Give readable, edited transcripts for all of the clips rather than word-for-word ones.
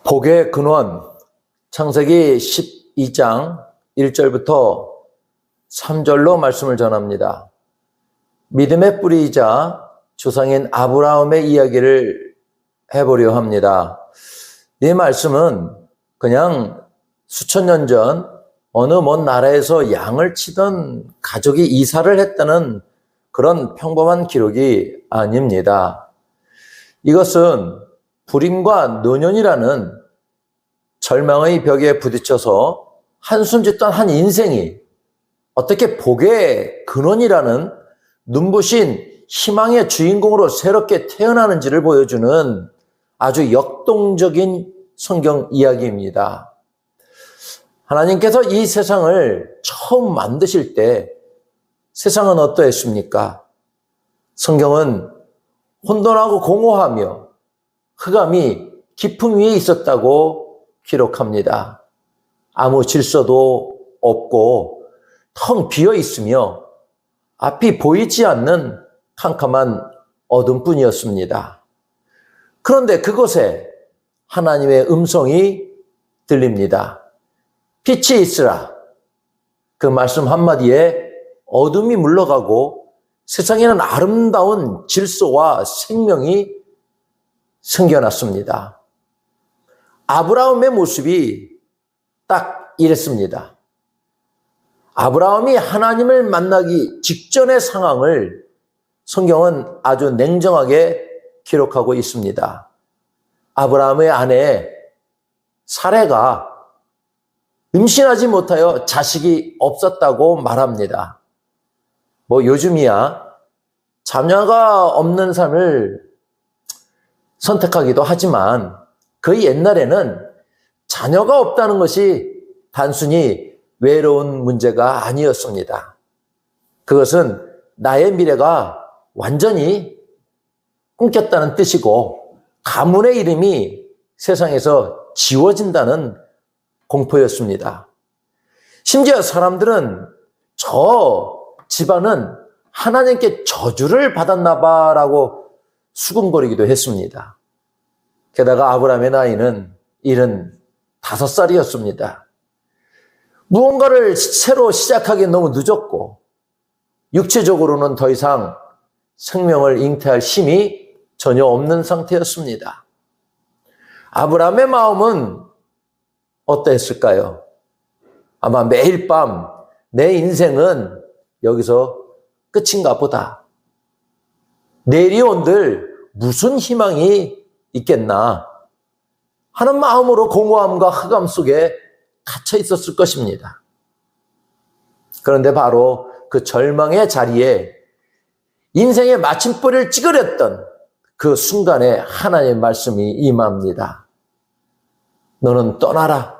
복의 근원, 창세기 12장 1절부터 3절로 말씀을 전합니다. 믿음의 뿌리이자 조상인 아브라함의 이야기를 해보려 합니다. 이 말씀은 그냥 수천 년 전 어느 먼 나라에서 양을 치던 가족이 이사를 했다는 그런 평범한 기록이 아닙니다. 이것은 불임과 노년이라는 절망의 벽에 부딪혀서 한숨 짓던 한 인생이 어떻게 복의 근원이라는 눈부신 희망의 주인공으로 새롭게 태어나는지를 보여주는 아주 역동적인 성경 이야기입니다. 하나님께서 이 세상을 처음 만드실 때 세상은 어떠했습니까? 성경은 혼돈하고 공허하며 흑암이 깊음 위에 있었다고 기록합니다. 아무 질서도 없고 텅 비어 있으며 앞이 보이지 않는 캄캄한 어둠뿐이었습니다. 그런데 그곳에 하나님의 음성이 들립니다. 빛이 있으라. 그 말씀 한마디에 어둠이 물러가고 세상에는 아름다운 질서와 생명이 생겨났습니다. 아브라함의 모습이 딱 이랬습니다. 아브라함이 하나님을 만나기 직전의 상황을 성경은 아주 냉정하게 기록하고 있습니다. 아브라함의 아내 사레가 임신하지 못하여 자식이 없었다고 말합니다. 요즘이야 자녀가 없는 삶을 선택하기도 하지만 그 옛날에는 자녀가 없다는 것이 단순히 외로운 문제가 아니었습니다. 그것은 나의 미래가 완전히 끊겼다는 뜻이고 가문의 이름이 세상에서 지워진다는 공포였습니다. 심지어 사람들은 저 집안은 하나님께 저주를 받았나 봐라고 수군거리기도 했습니다. 게다가 아브라함의 나이는 75살이었습니다. 무언가를 새로 시작하기 너무 늦었고 육체적으로는 더 이상 생명을 잉태할 힘이 전혀 없는 상태였습니다. 아브라함의 마음은 어떠했을까요? 아마 매일 밤 내 인생은 여기서 끝인가 보다. 내일이 온들 무슨 희망이 있겠나 하는 마음으로 공허함과 흑암 속에 갇혀 있었을 것입니다. 그런데 바로 그 절망의 자리에 인생의 마침표를 찍으렸던 그 순간에 하나님의 말씀이 임합니다. 너는 떠나라.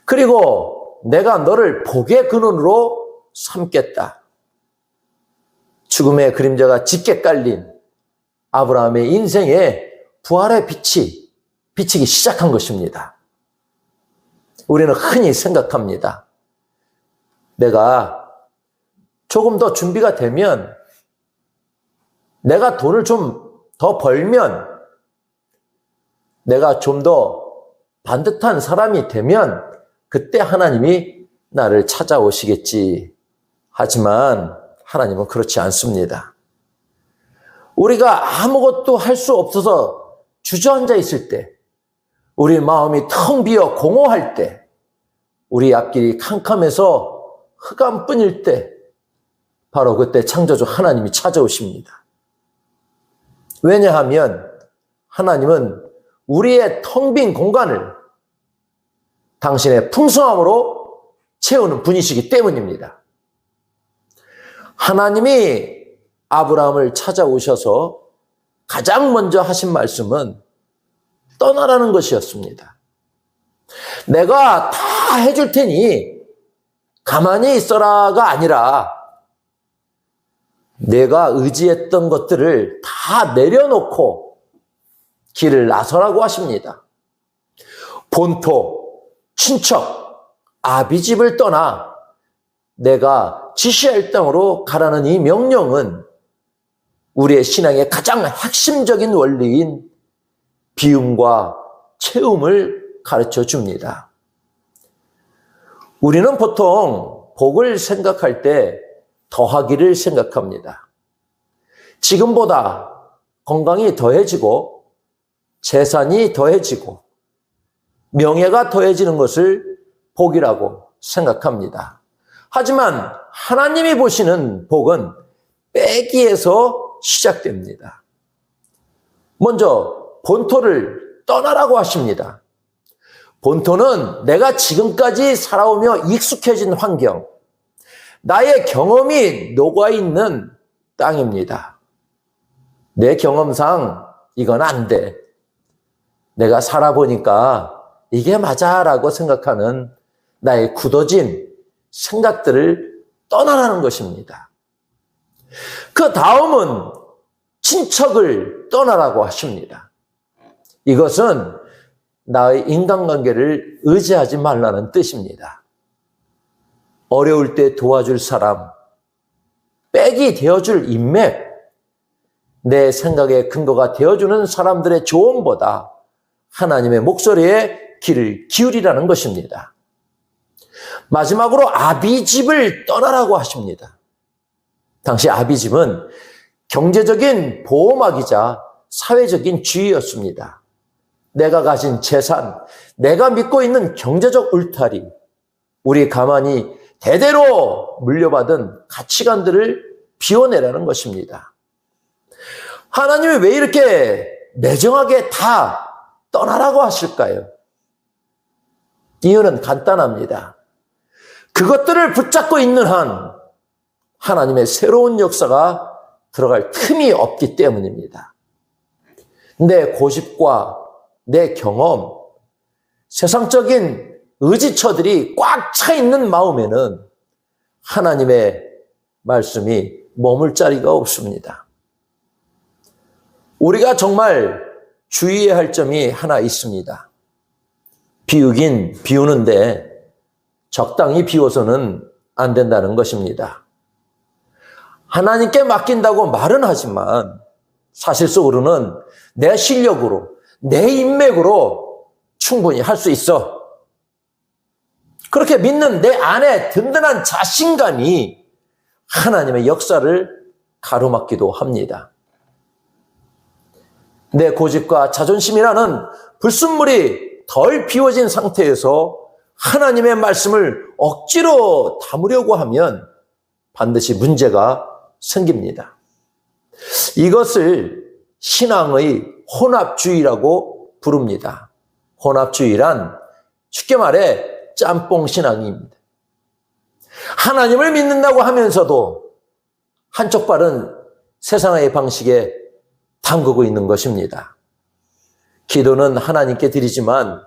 그리고 내가 너를 복의 근원으로 삼겠다. 죽음의 그림자가 짙게 깔린 아브라함의 인생에 부활의 빛이 비치기 시작한 것입니다. 우리는 흔히 생각합니다. 내가 조금 더 준비가 되면, 내가 돈을 좀 더 벌면, 내가 좀 더 반듯한 사람이 되면 그때 하나님이 나를 찾아오시겠지. 하지만 하나님은 그렇지 않습니다. 우리가 아무것도 할 수 없어서 주저앉아 있을 때, 우리 마음이 텅 비어 공허할 때, 우리 앞길이 캄캄해서 흑암뿐일 때, 바로 그때 창조주 하나님이 찾아오십니다. 왜냐하면 하나님은 우리의 텅 빈 공간을 당신의 풍성함으로 채우는 분이시기 때문입니다. 하나님이 아브라함을 찾아오셔서 가장 먼저 하신 말씀은 떠나라는 것이었습니다. 내가 다 해줄 테니 가만히 있어라가 아니라 내가 의지했던 것들을 다 내려놓고 길을 나서라고 하십니다. 본토, 친척, 아비집을 떠나 내가 지시할 땅으로 가라는 이 명령은 우리의 신앙의 가장 핵심적인 원리인 비움과 채움을 가르쳐 줍니다. 우리는 보통 복을 생각할 때 더하기를 생각합니다. 지금보다 건강이 더해지고 재산이 더해지고 명예가 더해지는 것을 복이라고 생각합니다. 하지만 하나님이 보시는 복은 빼기에서 시작됩니다. 먼저 본토를 떠나라고 하십니다. 본토는 내가 지금까지 살아오며 익숙해진 환경, 나의 경험이 녹아있는 땅입니다. 내 경험상 이건 안 돼. 내가 살아보니까 이게 맞아라고 생각하는 나의 굳어진 생각들을 떠나라는 것입니다. 그 다음은 친척을 떠나라고 하십니다. 이것은 나의 인간관계를 의지하지 말라는 뜻입니다. 어려울 때 도와줄 사람, 백이 되어줄 인맥, 내 생각의 근거가 되어주는 사람들의 조언보다 하나님의 목소리에 귀를 기울이라는 것입니다. 마지막으로 아비집을 떠나라고 하십니다. 당시 아비집은 경제적인 보호막이자 사회적인 주의였습니다. 내가 가진 재산, 내가 믿고 있는 경제적 울타리, 우리 가만히 대대로 물려받은 가치관들을 비워내라는 것입니다. 하나님이 왜 이렇게 매정하게 다 떠나라고 하실까요? 이유는 간단합니다. 그것들을 붙잡고 있는 한 하나님의 새로운 역사가 들어갈 틈이 없기 때문입니다. 내 고집과 내 경험, 세상적인 의지처들이 꽉 차 있는 마음에는 하나님의 말씀이 머물 자리가 없습니다. 우리가 정말 주의해야 할 점이 하나 있습니다. 비우긴 비우는데 적당히 비워서는 안 된다는 것입니다. 하나님께 맡긴다고 말은 하지만 사실 속으로는 내 실력으로, 내 인맥으로 충분히 할 수 있어. 그렇게 믿는 내 안에 든든한 자신감이 하나님의 역사를 가로막기도 합니다. 내 고집과 자존심이라는 불순물이 덜 비워진 상태에서 하나님의 말씀을 억지로 담으려고 하면 반드시 문제가 생깁니다. 이것을 신앙의 혼합주의라고 부릅니다. 혼합주의란 쉽게 말해 짬뽕 신앙입니다. 하나님을 믿는다고 하면서도 한쪽 발은 세상의 방식에 담그고 있는 것입니다. 기도는 하나님께 드리지만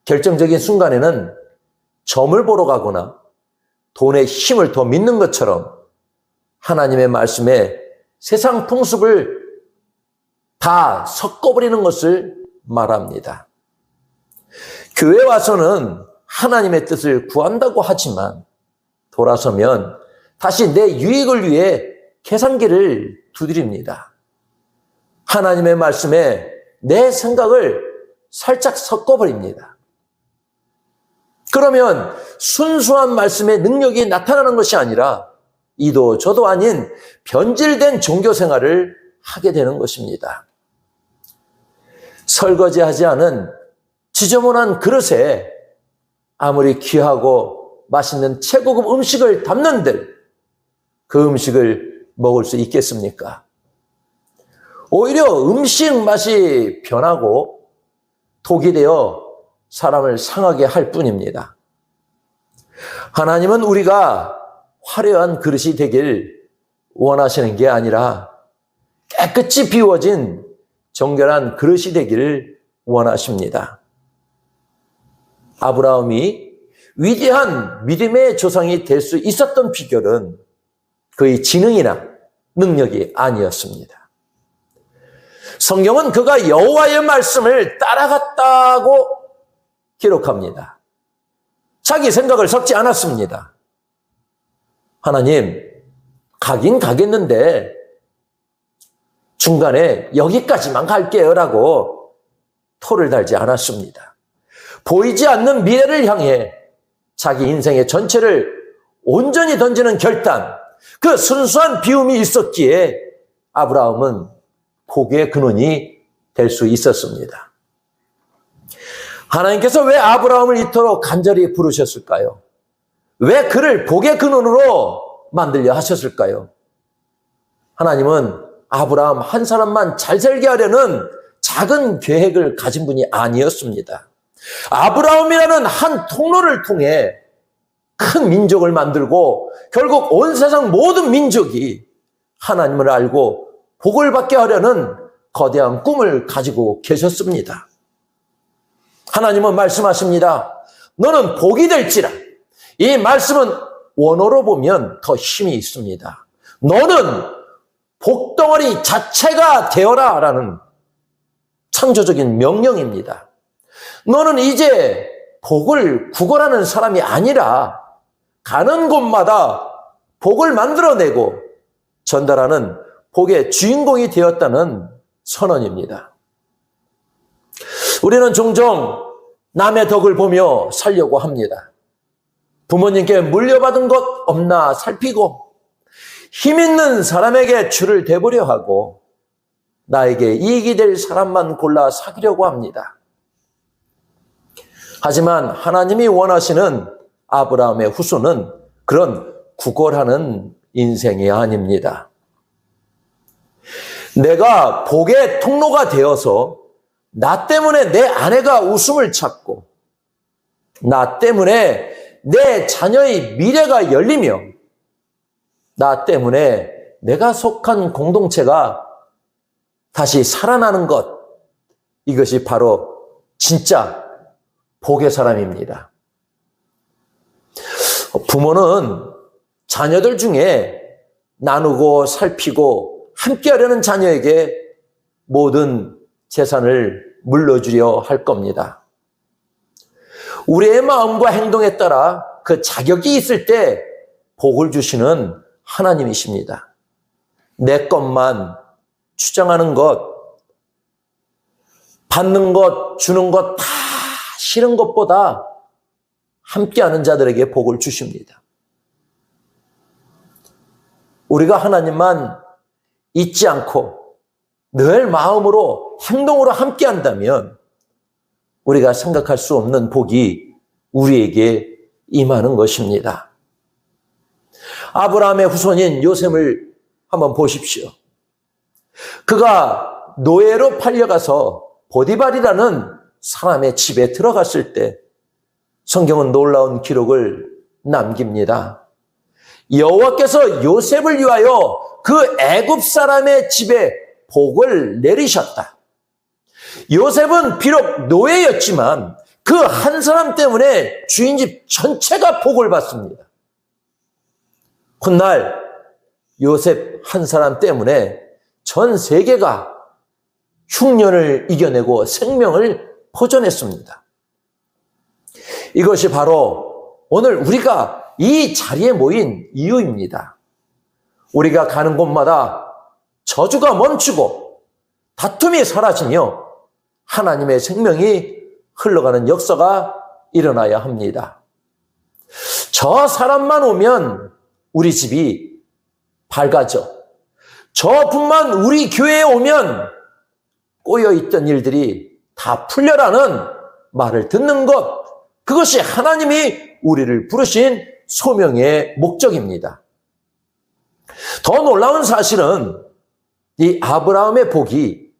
결정적인 순간에는 점을 보러 가거나 돈의 힘을 더 믿는 것처럼 하나님의 말씀에 세상 풍습을 다 섞어버리는 것을 말합니다. 교회 와서는 하나님의 뜻을 구한다고 하지만 돌아서면 다시 내 유익을 위해 계산기를 두드립니다. 하나님의 말씀에 내 생각을 살짝 섞어버립니다. 그러면 순수한 말씀의 능력이 나타나는 것이 아니라 이도 저도 아닌 변질된 종교 생활을 하게 되는 것입니다. 설거지하지 않은 지저분한 그릇에 아무리 귀하고 맛있는 최고급 음식을 담는들 그 음식을 먹을 수 있겠습니까? 오히려 음식 맛이 변하고 독이 되어 사람을 상하게 할 뿐입니다. 하나님은 우리가 화려한 그릇이 되길 원하시는 게 아니라 깨끗이 비워진 정결한 그릇이 되기를 원하십니다. 아브라함이 위대한 믿음의 조상이 될 수 있었던 비결은 그의 지능이나 능력이 아니었습니다. 성경은 그가 여호와의 말씀을 따라갔다고 기록합니다. 자기 생각을 섞지 않았습니다. 하나님, 가긴 가겠는데 중간에 여기까지만 갈게요 라고 토를 달지 않았습니다. 보이지 않는 미래를 향해 자기 인생의 전체를 온전히 던지는 결단, 그 순수한 비움이 있었기에 아브라함은 복의 근원이 될 수 있었습니다. 하나님께서 왜 아브라함을 이토록 간절히 부르셨을까요? 왜 그를 복의 근원으로 만들려 하셨을까요? 하나님은 아브라함 한 사람만 잘 살게 하려는 작은 계획을 가진 분이 아니었습니다. 아브라함이라는 한 통로를 통해 큰 민족을 만들고 결국 온 세상 모든 민족이 하나님을 알고 복을 받게 하려는 거대한 꿈을 가지고 계셨습니다. 하나님은 말씀하십니다. 너는 복이 될지라. 이 말씀은 원어로 보면 더 힘이 있습니다. 너는 복덩어리 자체가 되어라 라는 창조적인 명령입니다. 너는 이제 복을 구걸하는 사람이 아니라 가는 곳마다 복을 만들어내고 전달하는 복의 주인공이 되었다는 선언입니다. 우리는 종종 남의 덕을 보며 살려고 합니다. 부모님께 물려받은 것 없나 살피고 힘 있는 사람에게 줄을 대보려 하고 나에게 이익이 될 사람만 골라 사귀려고 합니다. 하지만 하나님이 원하시는 아브라함의 후손은 그런 구걸하는 인생이 아닙니다. 내가 복의 통로가 되어서 나 때문에 내 아내가 웃음을 찾고 나 때문에 내 자녀의 미래가 열리며 나 때문에 내가 속한 공동체가 다시 살아나는 것, 이것이 바로 진짜 복의 사람입니다. 부모는 자녀들 중에 나누고 살피고 함께하려는 자녀에게 모든 재산을 물려주려 할 겁니다. 우리의 마음과 행동에 따라 그 자격이 있을 때 복을 주시는 하나님이십니다. 내 것만 주장하는 것, 받는 것, 주는 것 다 싫은 것보다 함께하는 자들에게 복을 주십니다. 우리가 하나님만 잊지 않고 늘 마음으로 행동으로 함께한다면 우리가 생각할 수 없는 복이 우리에게 임하는 것입니다. 아브라함의 후손인 요셉을 한번 보십시오. 그가 노예로 팔려가서 보디발이라는 사람의 집에 들어갔을 때 성경은 놀라운 기록을 남깁니다. 여호와께서 요셉을 위하여 그 애굽 사람의 집에 복을 내리셨다. 요셉은 비록 노예였지만 그 한 사람 때문에 주인집 전체가 복을 받습니다. 훗날 요셉 한 사람 때문에 전 세계가 흉년을 이겨내고 생명을 포전했습니다. 이것이 바로 오늘 우리가 이 자리에 모인 이유입니다. 우리가 가는 곳마다 저주가 멈추고 다툼이 사라지며 하나님의 생명이 흘러가는 역사가 일어나야 합니다. 저 사람만 오면 우리 집이 밝아져. 저분만 우리 교회에 오면 꼬여있던 일들이 다 풀려라는 말을 듣는 것, 그것이 하나님이 우리를 부르신 소명의 목적입니다. 더 놀라운 사실은 이 아브라함의 복이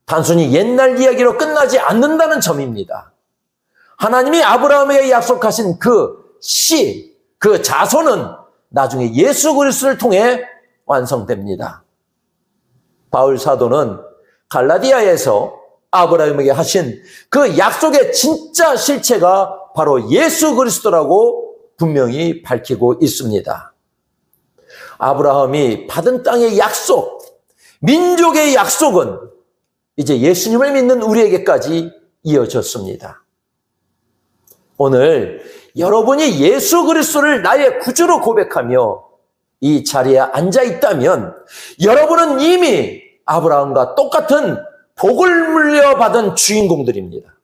단순히 옛날 이야기로 끝나지 않는다는 점입니다. 하나님이 아브라함에게 약속하신 그 씨, 그 자손은 나중에 예수 그리스도를 통해 완성됩니다. 바울 사도는 갈라디아에서 아브라함에게 하신 그 약속의 진짜 실체가 바로 예수 그리스도라고 분명히 밝히고 있습니다. 아브라함이 받은 땅의 약속, 민족의 약속은 이제 예수님을 믿는 우리에게까지 이어졌습니다. 오늘 여러분이 예수 그리스도를 나의 구주로 고백하며 이 자리에 앉아 있다면 여러분은 이미 아브라함과 똑같은 복을 물려받은 주인공들입니다.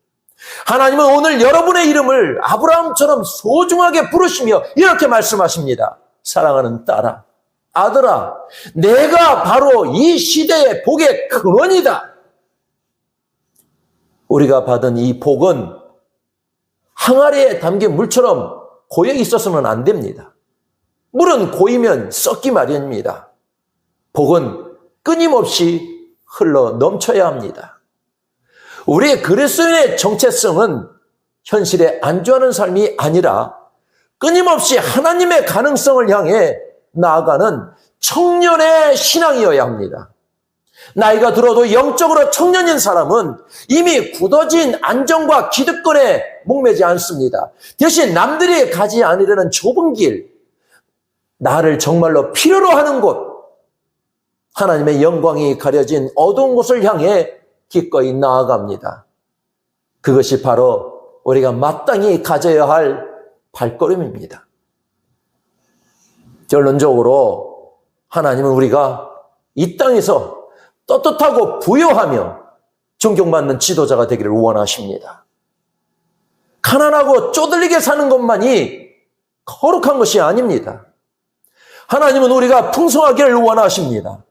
하나님은 오늘 여러분의 이름을 아브라함처럼 소중하게 부르시며 이렇게 말씀하십니다. 사랑하는 딸아, 아들아, 내가 바로 이 시대의 복의 근원이다. 우리가 받은 이 복은 항아리에 담긴 물처럼 고여 있어서는 안 됩니다. 물은 고이면 썩기 마련입니다. 복은 끊임없이 흘러 넘쳐야 합니다. 우리 그리스도인의 정체성은 현실에 안주하는 삶이 아니라 끊임없이 하나님의 가능성을 향해 나아가는 청년의 신앙이어야 합니다. 나이가 들어도 영적으로 청년인 사람은 이미 굳어진 안정과 기득권에 목매지 않습니다. 대신 남들이 가지 않으려는 좁은 길, 나를 정말로 필요로 하는 곳, 하나님의 영광이 가려진 어두운 곳을 향해 기꺼이 나아갑니다. 그것이 바로 우리가 마땅히 가져야 할 발걸음입니다. 결론적으로 하나님은 우리가 이 땅에서 떳떳하고 부요하며 존경받는 지도자가 되기를 원하십니다. 가난하고 쪼들리게 사는 것만이 거룩한 것이 아닙니다. 하나님은 우리가 풍성하기를 원하십니다.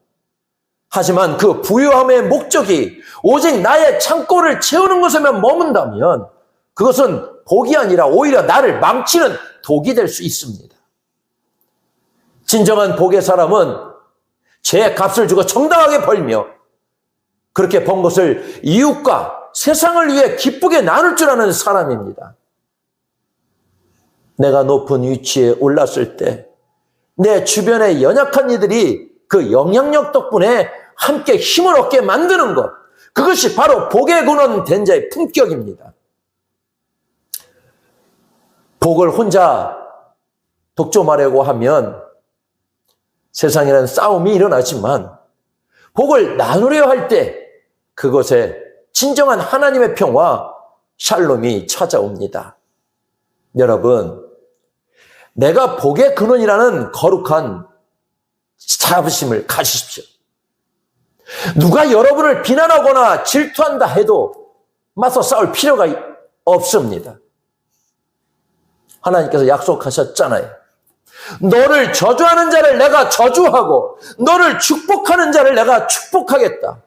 하지만 그 부유함의 목적이 오직 나의 창고를 채우는 것에만 머문다면 그것은 복이 아니라 오히려 나를 망치는 독이 될 수 있습니다. 진정한 복의 사람은 죄의 값을 주고 정당하게 벌며 그렇게 번 것을 이웃과 세상을 위해 기쁘게 나눌 줄 아는 사람입니다. 내가 높은 위치에 올랐을 때 내 주변의 연약한 이들이 그 영향력 덕분에 함께 힘을 얻게 만드는 것, 그것이 바로 복의 근원 된 자의 품격입니다. 복을 혼자 독점하려고 하면 세상에는 싸움이 일어나지만 복을 나누려 할 때 그것에 진정한 하나님의 평화, 샬롬이 찾아옵니다. 여러분, 내가 복의 근원이라는 거룩한 자부심을 가지십시오. 누가 여러분을 비난하거나 질투한다 해도 맞서 싸울 필요가 없습니다. 하나님께서 약속하셨잖아요. 너를 저주하는 자를 내가 저주하고 너를 축복하는 자를 내가 축복하겠다.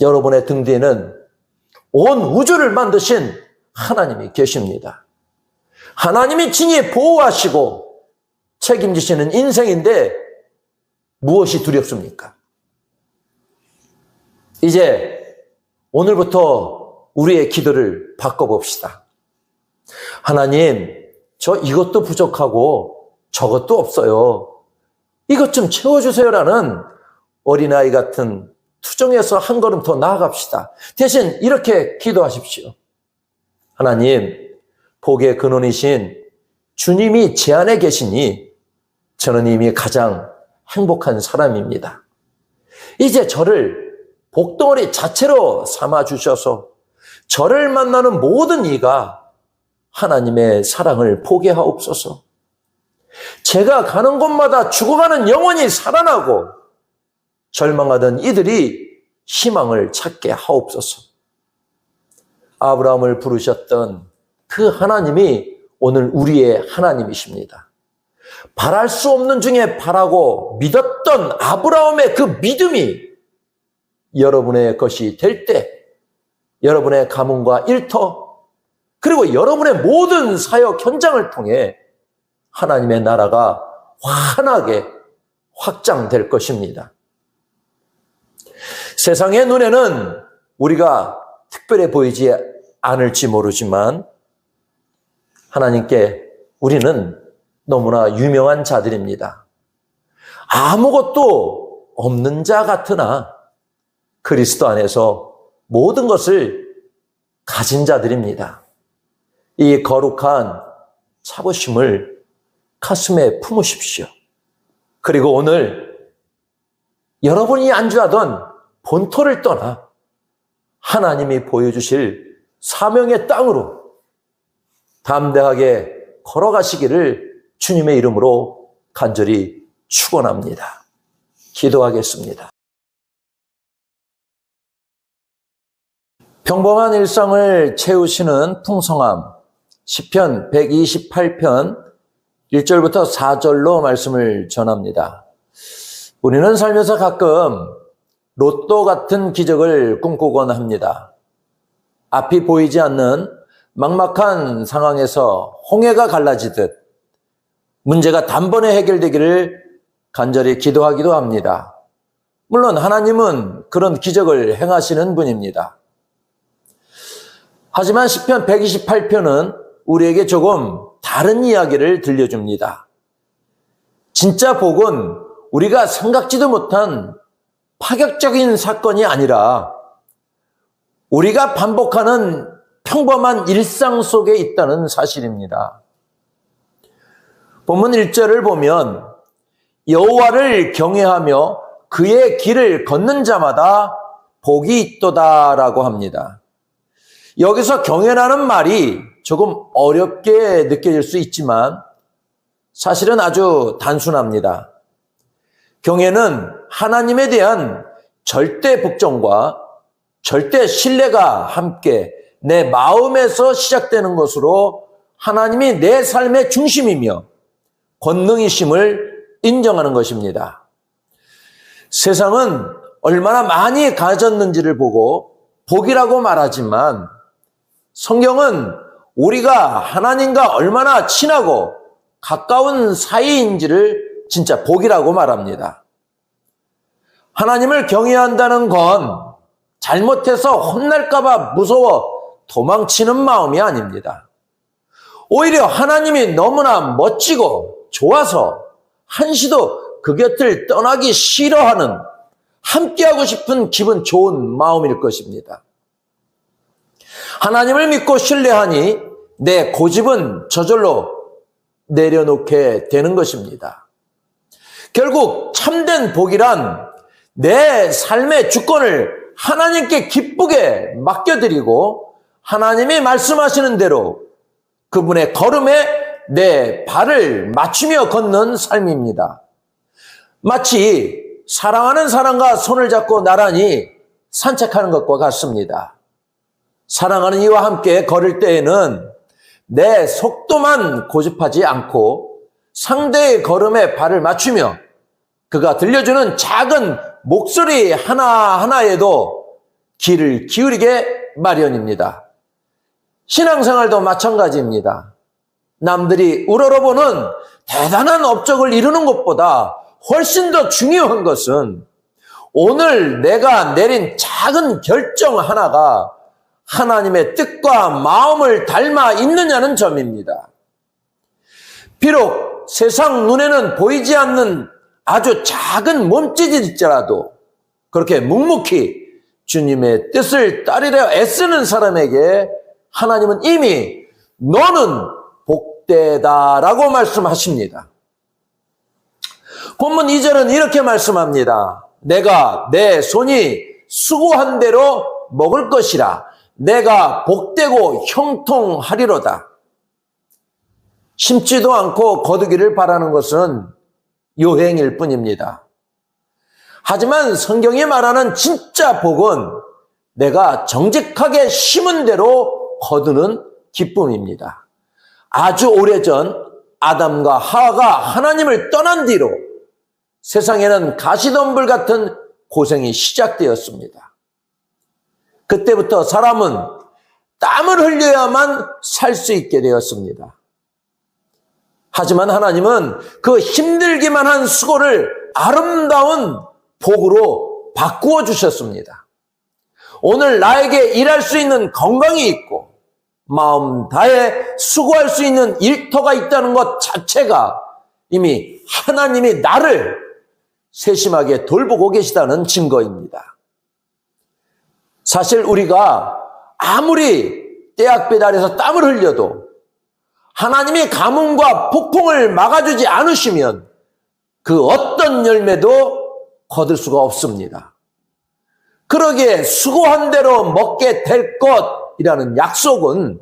여러분의 등 뒤에는 온 우주를 만드신 하나님이 계십니다. 하나님이 친히 보호하시고 책임지시는 인생인데 무엇이 두렵습니까? 이제 오늘부터 우리의 기도를 바꿔봅시다. 하나님, 저 이것도 부족하고 저것도 없어요. 이것 좀 채워주세요라는 어린아이 같은 투정에서 한 걸음 더 나아갑시다. 대신 이렇게 기도하십시오. 하나님, 복의 근원이신 주님이 제 안에 계시니 저는 이미 가장 행복한 사람입니다. 이제 저를 복덩어리 자체로 삼아주셔서 저를 만나는 모든 이가 하나님의 사랑을 보게 하옵소서. 제가 가는 곳마다 죽어가는 영혼이 살아나고 절망하던 이들이 희망을 찾게 하옵소서. 아브라함을 부르셨던 그 하나님이 오늘 우리의 하나님이십니다. 바랄 수 없는 중에 바라고 믿었던 아브라함의 그 믿음이 여러분의 것이 될 때 여러분의 가문과 일터 그리고 여러분의 모든 사역 현장을 통해 하나님의 나라가 환하게 확장될 것입니다. 세상의 눈에는 우리가 특별해 보이지 않을지 모르지만 하나님께 우리는 너무나 유명한 자들입니다. 아무것도 없는 자 같으나 그리스도 안에서 모든 것을 가진 자들입니다. 이 거룩한 자부심을 가슴에 품으십시오. 그리고 오늘 여러분이 안주하던 본토를 떠나 하나님이 보여주실 사명의 땅으로 담대하게 걸어가시기를 주님의 이름으로 간절히 축원합니다. 기도하겠습니다. 평범한 일상을 채우시는 풍성함, 시편 128편 1절부터 4절로 말씀을 전합니다. 우리는 살면서 가끔 로또 같은 기적을 꿈꾸곤 합니다. 앞이 보이지 않는 막막한 상황에서 홍해가 갈라지듯 문제가 단번에 해결되기를 간절히 기도하기도 합니다. 물론 하나님은 그런 기적을 행하시는 분입니다. 하지만 시편 128편은 우리에게 조금 다른 이야기를 들려줍니다. 진짜 복은 우리가 생각지도 못한 파격적인 사건이 아니라 우리가 반복하는 평범한 일상 속에 있다는 사실입니다. 본문 1절을 보면 여호와를 경외하며 그의 길을 걷는 자마다 복이 있도다라고 합니다. 여기서 경외라는 말이 조금 어렵게 느껴질 수 있지만 사실은 아주 단순합니다. 경외는 하나님에 대한 절대 복종과 절대 신뢰가 함께 내 마음에서 시작되는 것으로 하나님이 내 삶의 중심이며 권능이심을 인정하는 것입니다. 세상은 얼마나 많이 가졌는지를 보고 복이라고 말하지만 성경은 우리가 하나님과 얼마나 친하고 가까운 사이인지를 진짜 복이라고 말합니다. 하나님을 경외한다는 건 잘못해서 혼날까 봐 무서워 도망치는 마음이 아닙니다. 오히려 하나님이 너무나 멋지고 좋아서 한시도 그 곁을 떠나기 싫어하는, 함께하고 싶은 기분 좋은 마음일 것입니다. 하나님을 믿고 신뢰하니 내 고집은 저절로 내려놓게 되는 것입니다. 결국 참된 복이란 내 삶의 주권을 하나님께 기쁘게 맡겨드리고 하나님이 말씀하시는 대로 그분의 걸음에 내 발을 맞추며 걷는 삶입니다. 마치 사랑하는 사람과 손을 잡고 나란히 산책하는 것과 같습니다. 사랑하는 이와 함께 걸을 때에는 내 속도만 고집하지 않고 상대의 걸음에 발을 맞추며 그가 들려주는 작은 목소리 하나하나에도 귀를 기울이게 마련입니다. 신앙생활도 마찬가지입니다. 남들이 우러러보는 대단한 업적을 이루는 것보다 훨씬 더 중요한 것은 오늘 내가 내린 작은 결정 하나가 하나님의 뜻과 마음을 닮아 있느냐는 점입니다. 비록 세상 눈에는 보이지 않는 아주 작은 몸짓일지라도 그렇게 묵묵히 주님의 뜻을 따르려 애쓰는 사람에게 하나님은 이미 너는 복되다라고 말씀하십니다. 본문 2절은 이렇게 말씀합니다. 내가 내 손이 수고한 대로 먹을 것이라. 내가 복되고 형통하리로다. 심지도 않고 거두기를 바라는 것은 요행일 뿐입니다. 하지만 성경이 말하는 진짜 복은 내가 정직하게 심은 대로 거두는 기쁨입니다. 아주 오래전 아담과 하와가 하나님을 떠난 뒤로 세상에는 가시덤불 같은 고생이 시작되었습니다. 그때부터 사람은 땀을 흘려야만 살 수 있게 되었습니다. 하지만 하나님은 그 힘들기만 한 수고를 아름다운 복으로 바꾸어 주셨습니다. 오늘 나에게 일할 수 있는 건강이 있고 마음 다해 수고할 수 있는 일터가 있다는 것 자체가 이미 하나님이 나를 세심하게 돌보고 계시다는 증거입니다. 사실 우리가 아무리 떼약볕 아래서 땀을 흘려도 하나님이 가뭄과 폭풍을 막아주지 않으시면 그 어떤 열매도 거둘 수가 없습니다. 그러기에 수고한 대로 먹게 될 것이라는 약속은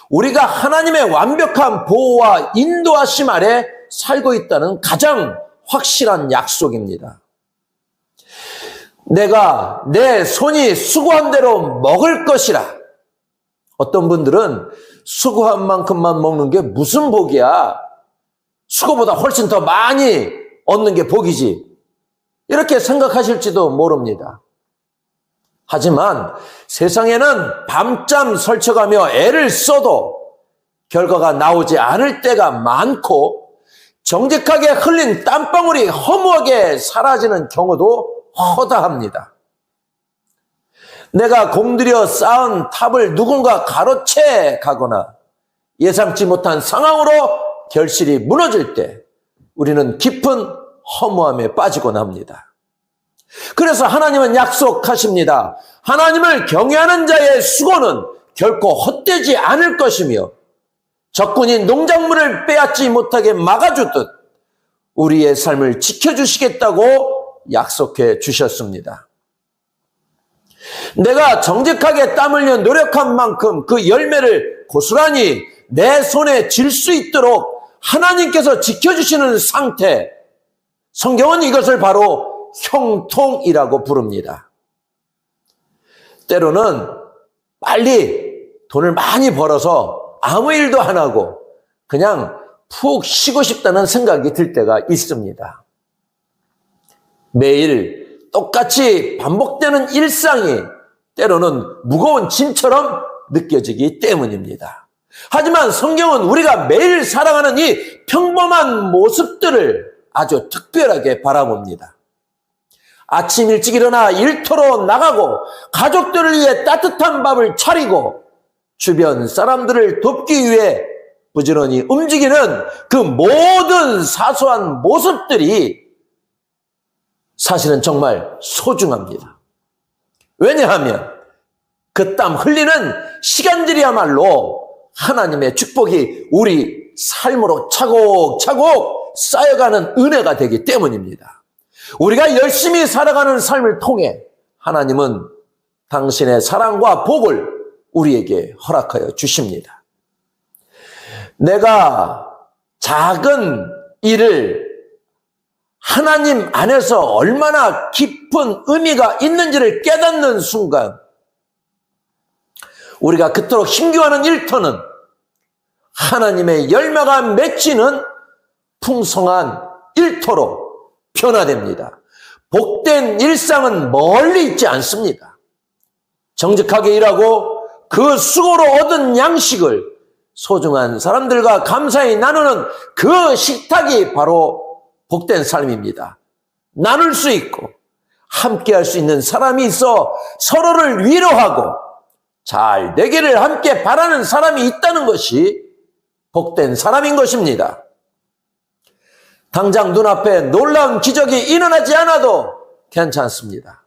우리가 하나님의 완벽한 보호와 인도하심 아래 살고 있다는 가장 확실한 약속입니다. 내가 내 손이 수고한 대로 먹을 것이라. 어떤 분들은 수고한 만큼만 먹는 게 무슨 복이야? 수고보다 훨씬 더 많이 얻는 게 복이지. 이렇게 생각하실지도 모릅니다. 하지만 세상에는 밤잠 설쳐가며 애를 써도 결과가 나오지 않을 때가 많고, 정직하게 흘린 땀방울이 허무하게 사라지는 경우도 허다합니다. 내가 공들여 쌓은 탑을 누군가 가로채 가거나 예상치 못한 상황으로 결실이 무너질 때 우리는 깊은 허무함에 빠지곤 합니다. 그래서 하나님은 약속하십니다. 하나님을 경외하는 자의 수고는 결코 헛되지 않을 것이며 적군이 농작물을 빼앗지 못하게 막아주듯 우리의 삶을 지켜주시겠다고 약속해 주셨습니다. 내가 정직하게 땀 흘려 노력한 만큼 그 열매를 고스란히 내 손에 쥘 수 있도록 하나님께서 지켜주시는 상태, 성경은 이것을 바로 형통이라고 부릅니다. 때로는 빨리 돈을 많이 벌어서 아무 일도 안 하고 그냥 푹 쉬고 싶다는 생각이 들 때가 있습니다. 매일 똑같이 반복되는 일상이 때로는 무거운 짐처럼 느껴지기 때문입니다. 하지만 성경은 우리가 매일 살아가는 이 평범한 모습들을 아주 특별하게 바라봅니다. 아침 일찍 일어나 일터로 나가고 가족들을 위해 따뜻한 밥을 차리고 주변 사람들을 돕기 위해 부지런히 움직이는 그 모든 사소한 모습들이 사실은 정말 소중합니다. 왜냐하면 그 땀 흘리는 시간들이야말로 하나님의 축복이 우리 삶으로 차곡차곡 쌓여가는 은혜가 되기 때문입니다. 우리가 열심히 살아가는 삶을 통해 하나님은 당신의 사랑과 복을 우리에게 허락하여 주십니다. 내가 작은 일을 하나님 안에서 얼마나 깊은 의미가 있는지를 깨닫는 순간 우리가 그토록 힘겨워하는 일터는 하나님의 열매가 맺히는 풍성한 일터로 변화됩니다. 복된 일상은 멀리 있지 않습니다. 정직하게 일하고 그 수고로 얻은 양식을 소중한 사람들과 감사히 나누는 그 식탁이 바로 복된 삶입니다. 나눌 수 있고 함께 할 수 있는 사람이 있어 서로를 위로하고 잘 되기를 함께 바라는 사람이 있다는 것이 복된 사람인 것입니다. 당장 눈앞에 놀라운 기적이 일어나지 않아도 괜찮습니다.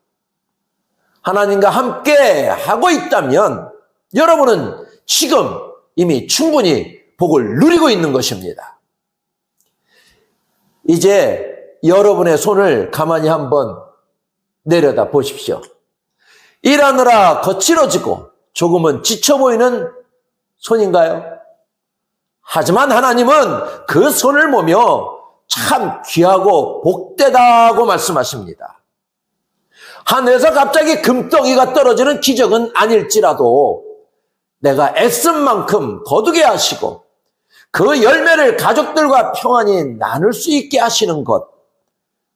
하나님과 함께 하고 있다면 여러분은 지금 이미 충분히 복을 누리고 있는 것입니다. 이제 여러분의 손을 가만히 한번 내려다 보십시오. 일하느라 거칠어지고 조금은 지쳐 보이는 손인가요? 하지만 하나님은 그 손을 보며 참 귀하고 복되다고 말씀하십니다. 하늘에서 갑자기 금덩이가 떨어지는 기적은 아닐지라도 내가 애쓴 만큼 거두게 하시고 그 열매를 가족들과 평안히 나눌 수 있게 하시는 것,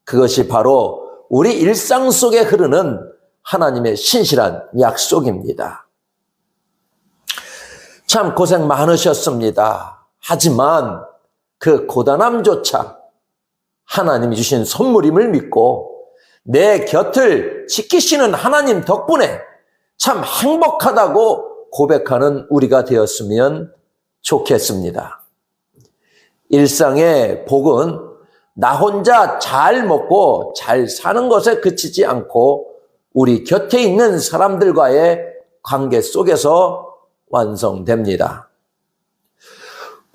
그것이 바로 우리 일상 속에 흐르는 하나님의 신실한 약속입니다. 참 고생 많으셨습니다. 하지만 그 고단함조차 하나님이 주신 선물임을 믿고 내 곁을 지키시는 하나님 덕분에 참 행복하다고 고백하는 우리가 되었으면 좋겠습니다. 일상의 복은 나 혼자 잘 먹고 잘 사는 것에 그치지 않고 우리 곁에 있는 사람들과의 관계 속에서 완성됩니다.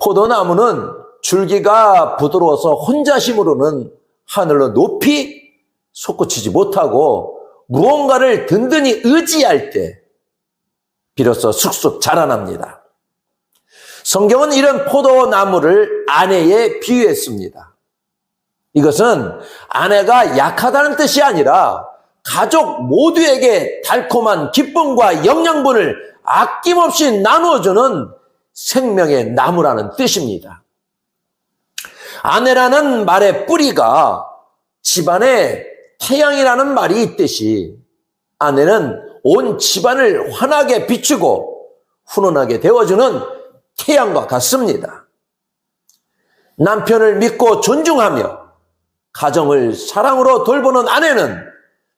포도나무는 줄기가 부드러워서 혼자 심으로는 하늘로 높이 솟구치지 못하고 무언가를 든든히 의지할 때 비로소 쑥쑥 자라납니다. 성경은 이런 포도나무를 아내에 비유했습니다. 이것은 아내가 약하다는 뜻이 아니라 가족 모두에게 달콤한 기쁨과 영양분을 아낌없이 나누어주는 생명의 나무라는 뜻입니다. 아내라는 말의 뿌리가 집안에 태양이라는 말이 있듯이 아내는 온 집안을 환하게 비추고 훈훈하게 데워주는 태양과 같습니다. 남편을 믿고 존중하며 가정을 사랑으로 돌보는 아내는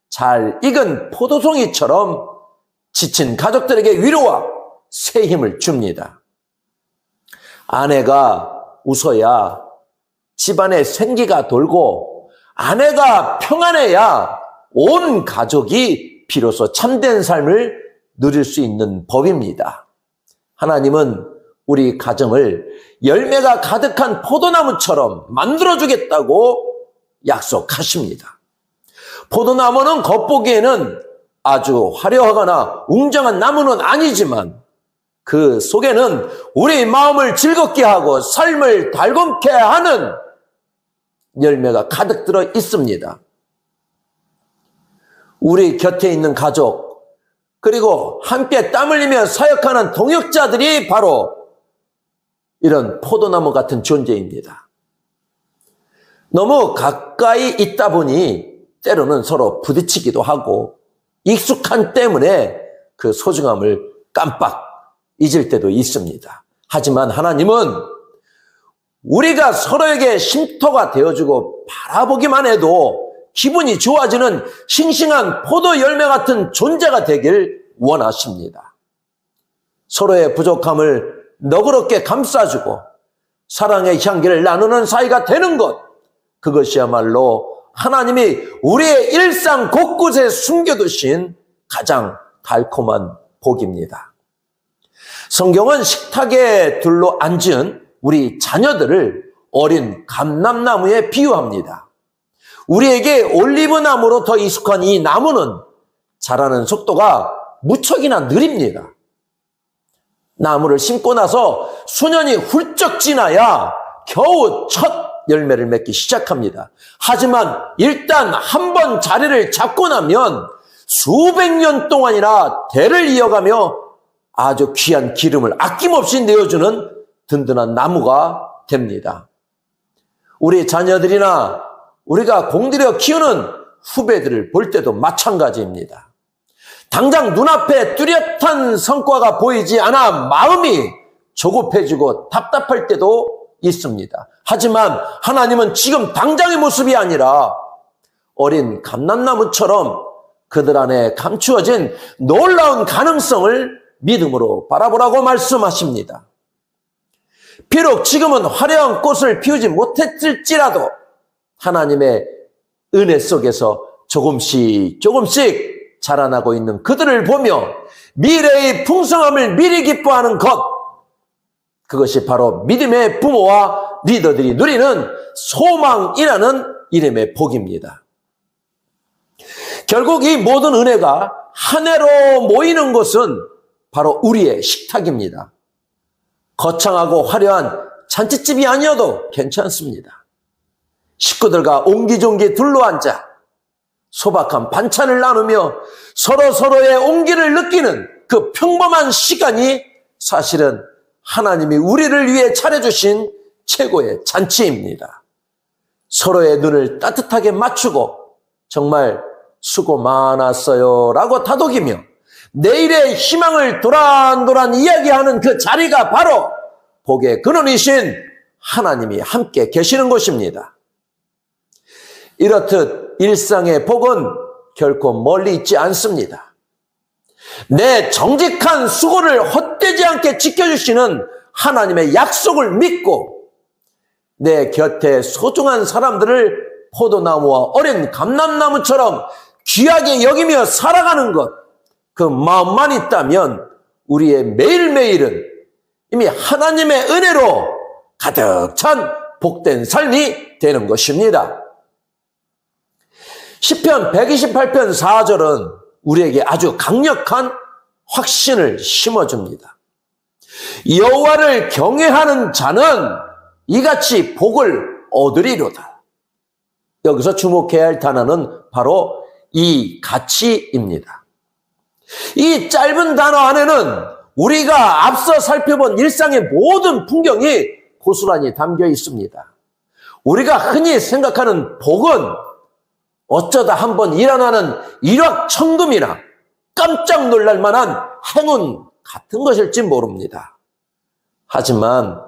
잘 익은 포도송이처럼 지친 가족들에게 위로와 새 힘을 줍니다. 아내가 웃어야 집안에 생기가 돌고 아내가 평안해야 온 가족이 비로소 참된 삶을 누릴 수 있는 법입니다. 하나님은 우리 가정을 열매가 가득한 포도나무처럼 만들어주겠다고 약속하십니다. 포도나무는 겉보기에는 아주 화려하거나 웅장한 나무는 아니지만 그 속에는 우리 마음을 즐겁게 하고 삶을 달콤케 하는 열매가 가득 들어 있습니다. 우리 곁에 있는 가족, 그리고 함께 땀 흘리며 사역하는 동역자들이 바로 이런 포도나무 같은 존재입니다. 너무 가까이 있다 보니 때로는 서로 부딪히기도 하고 익숙한 때문에 그 소중함을 깜빡 잊을 때도 있습니다. 하지만 하나님은 우리가 서로에게 쉼터가 되어주고 바라보기만 해도 기분이 좋아지는 싱싱한 포도 열매 같은 존재가 되길 원하십니다. 서로의 부족함을 너그럽게 감싸주고 사랑의 향기를 나누는 사이가 되는 것, 그것이야말로 하나님이 우리의 일상 곳곳에 숨겨두신 가장 달콤한 복입니다. 성경은 식탁에 둘러 앉은 우리 자녀들을 어린 감람나무에 비유합니다. 우리에게 올리브나무로 더 익숙한 이 나무는 자라는 속도가 무척이나 느립니다. 나무를 심고 나서 수년이 훌쩍 지나야 겨우 첫 열매를 맺기 시작합니다. 하지만 일단 한번 자리를 잡고 나면 수백 년 동안이나 대를 이어가며 아주 귀한 기름을 아낌없이 내어주는 든든한 나무가 됩니다. 우리 자녀들이나 우리가 공들여 키우는 후배들을 볼 때도 마찬가지입니다. 당장 눈앞에 뚜렷한 성과가 보이지 않아 마음이 조급해지고 답답할 때도 있습니다. 하지만 하나님은 지금 당장의 모습이 아니라 어린 감람나무처럼 그들 안에 감추어진 놀라운 가능성을 믿음으로 바라보라고 말씀하십니다. 비록 지금은 화려한 꽃을 피우지 못했을지라도 하나님의 은혜 속에서 조금씩 자라나고 있는 그들을 보며 미래의 풍성함을 미리 기뻐하는 것, 그것이 바로 믿음의 부모와 리더들이 누리는 소망이라는 이름의 복입니다. 결국 이 모든 은혜가 한 해로 모이는 것은 바로 우리의 식탁입니다. 거창하고 화려한 잔치집이 아니어도 괜찮습니다. 식구들과 옹기종기 둘러앉아 소박한 반찬을 나누며 서로의 온기를 느끼는 그 평범한 시간이 사실은 하나님이 우리를 위해 차려주신 최고의 잔치입니다. 서로의 눈을 따뜻하게 맞추고 정말 수고 많았어요 라고 다독이며 내일의 희망을 도란도란 이야기하는 그 자리가 바로 복의 근원이신 하나님이 함께 계시는 곳입니다. 이렇듯 일상의 복은 결코 멀리 있지 않습니다. 내 정직한 수고를 헛되지 않게 지켜주시는 하나님의 약속을 믿고 내 곁에 소중한 사람들을 포도나무와 어린 감람나무처럼 귀하게 여기며 살아가는 것, 그 마음만 있다면 우리의 매일매일은 이미 하나님의 은혜로 가득 찬 복된 삶이 되는 것입니다. 시편 128편 4절은 우리에게 아주 강력한 확신을 심어줍니다. 여호와를 경외하는 자는 이같이 복을 얻으리로다. 여기서 주목해야 할 단어는 바로 이 가치입니다. 이 짧은 단어 안에는 우리가 앞서 살펴본 일상의 모든 풍경이 고스란히 담겨 있습니다. 우리가 흔히 생각하는 복은 어쩌다 한번 일어나는 일확천금이나 깜짝 놀랄 만한 행운 같은 것일지 모릅니다. 하지만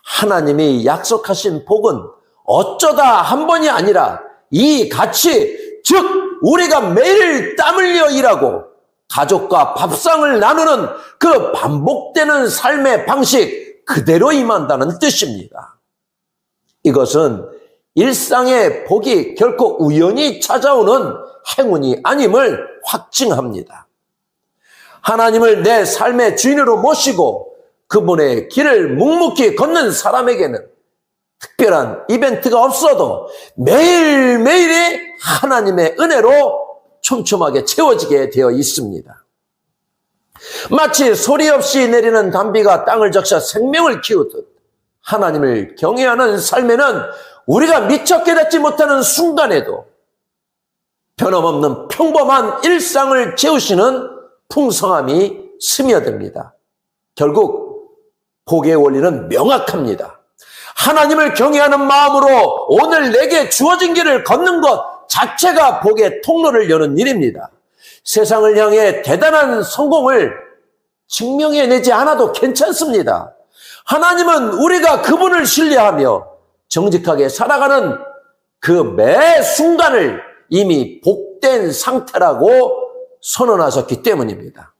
하나님이 약속하신 복은 어쩌다 한 번이 아니라 이 가치, 즉 우리가 매일 땀 흘려 일하고 가족과 밥상을 나누는 그 반복되는 삶의 방식 그대로 임한다는 뜻입니다. 이것은 일상의 복이 결코 우연히 찾아오는 행운이 아님을 확증합니다. 하나님을 내 삶의 주인으로 모시고 그분의 길을 묵묵히 걷는 사람에게는 특별한 이벤트가 없어도 매일매일이 하나님의 은혜로 촘촘하게 채워지게 되어 있습니다. 마치 소리 없이 내리는 단비가 땅을 적셔 생명을 키우듯 하나님을 경외하는 삶에는 우리가 미처 깨닫지 못하는 순간에도 변함없는 평범한 일상을 채우시는 풍성함이 스며듭니다. 결국 복의 원리는 명확합니다. 하나님을 경외하는 마음으로 오늘 내게 주어진 길을 걷는 것 자체가 복의 통로를 여는 일입니다. 세상을 향해 대단한 성공을 증명해내지 않아도 괜찮습니다. 하나님은 우리가 그분을 신뢰하며 정직하게 살아가는 그 매 순간을 이미 복된 상태라고 선언하셨기 때문입니다.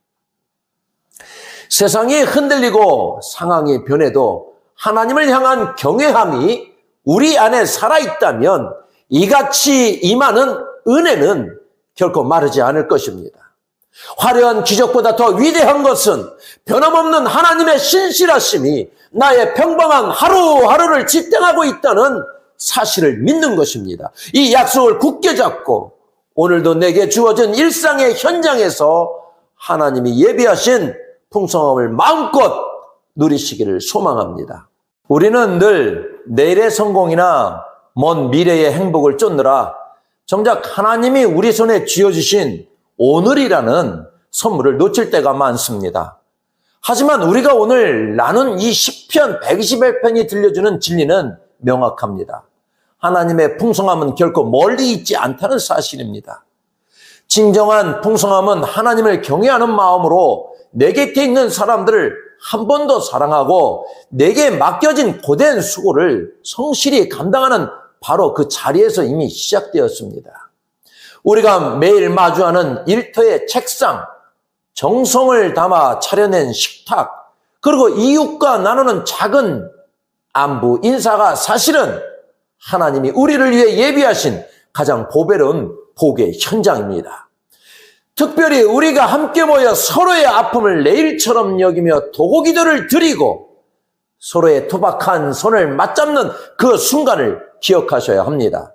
세상이 흔들리고 상황이 변해도 하나님을 향한 경외함이 우리 안에 살아있다면 이같이 임하는 은혜는 결코 마르지 않을 것입니다. 화려한 기적보다 더 위대한 것은 변함없는 하나님의 신실하심이 나의 평범한 하루하루를 지탱하고 있다는 사실을 믿는 것입니다. 이 약속을 굳게 잡고 오늘도 내게 주어진 일상의 현장에서 하나님이 예비하신 풍성함을 마음껏 누리시기를 소망합니다. 우리는 늘 내일의 성공이나 먼 미래의 행복을 쫓느라 정작 하나님이 우리 손에 쥐어주신 오늘이라는 선물을 놓칠 때가 많습니다. 하지만 우리가 오늘 나눈 이 시편 121편이 들려주는 진리는 명확합니다. 하나님의 풍성함은 결코 멀리 있지 않다는 사실입니다. 진정한 풍성함은 하나님을 경외하는 마음으로 내 곁에 있는 사람들을 한 번 더 사랑하고 내게 맡겨진 고된 수고를 성실히 감당하는 바로 그 자리에서 이미 시작되었습니다. 우리가 매일 마주하는 일터의 책상, 정성을 담아 차려낸 식탁, 그리고 이웃과 나누는 작은 안부 인사가 사실은 하나님이 우리를 위해 예비하신 가장 보배로운 복의 현장입니다. 특별히 우리가 함께 모여 서로의 아픔을 내일처럼 여기며 도고기도를 드리고 서로의 투박한 손을 맞잡는 그 순간을 기억하셔야 합니다.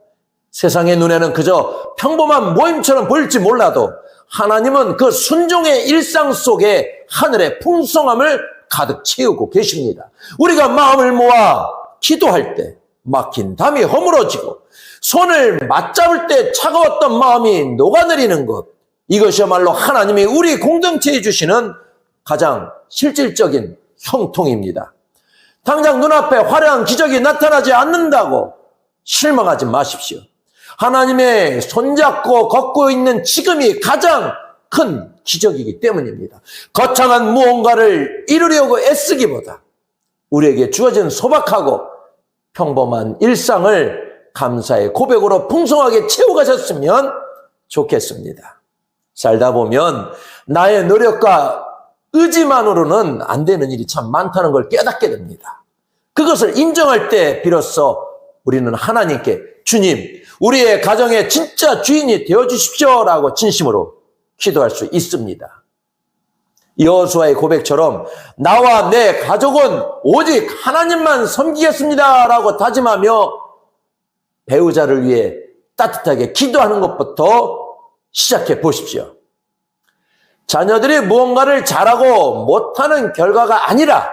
세상의 눈에는 그저 평범한 모임처럼 보일지 몰라도 하나님은 그 순종의 일상 속에 하늘의 풍성함을 가득 채우고 계십니다. 우리가 마음을 모아 기도할 때 막힌 담이 허물어지고 손을 맞잡을 때 차가웠던 마음이 녹아내리는 것, 이것이야말로 하나님이 우리 공동체에 주시는 가장 실질적인 형통입니다. 당장 눈앞에 화려한 기적이 나타나지 않는다고 실망하지 마십시오. 하나님의 손잡고 걷고 있는 지금이 가장 큰 기적이기 때문입니다. 거창한 무언가를 이루려고 애쓰기보다 우리에게 주어진 소박하고 평범한 일상을 감사의 고백으로 풍성하게 채워가셨으면 좋겠습니다. 살다 보면 나의 노력과 의지만으로는 안 되는 일이 참 많다는 걸 깨닫게 됩니다. 그것을 인정할 때 비로소 우리는 하나님께 주님, 우리의 가정의 진짜 주인이 되어주십시오라고 진심으로 기도할 수 있습니다. 여호수아의 고백처럼 나와 내 가족은 오직 하나님만 섬기겠습니다라고 다짐하며 배우자를 위해 따뜻하게 기도하는 것부터 시작해 보십시오. 자녀들이 무언가를 잘하고 못하는 결과가 아니라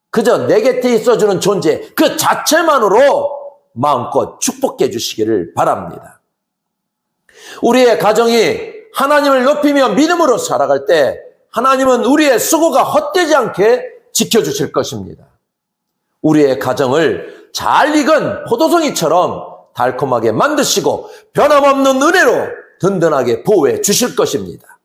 그저 내 곁에 있어주는 존재 그 자체만으로 마음껏 축복해 주시기를 바랍니다. 우리의 가정이 하나님을 높이며 믿음으로 살아갈 때 하나님은 우리의 수고가 헛되지 않게 지켜주실 것입니다. 우리의 가정을 잘 익은 포도송이처럼 달콤하게 만드시고 변함없는 은혜로 든든하게 보호해 주실 것입니다.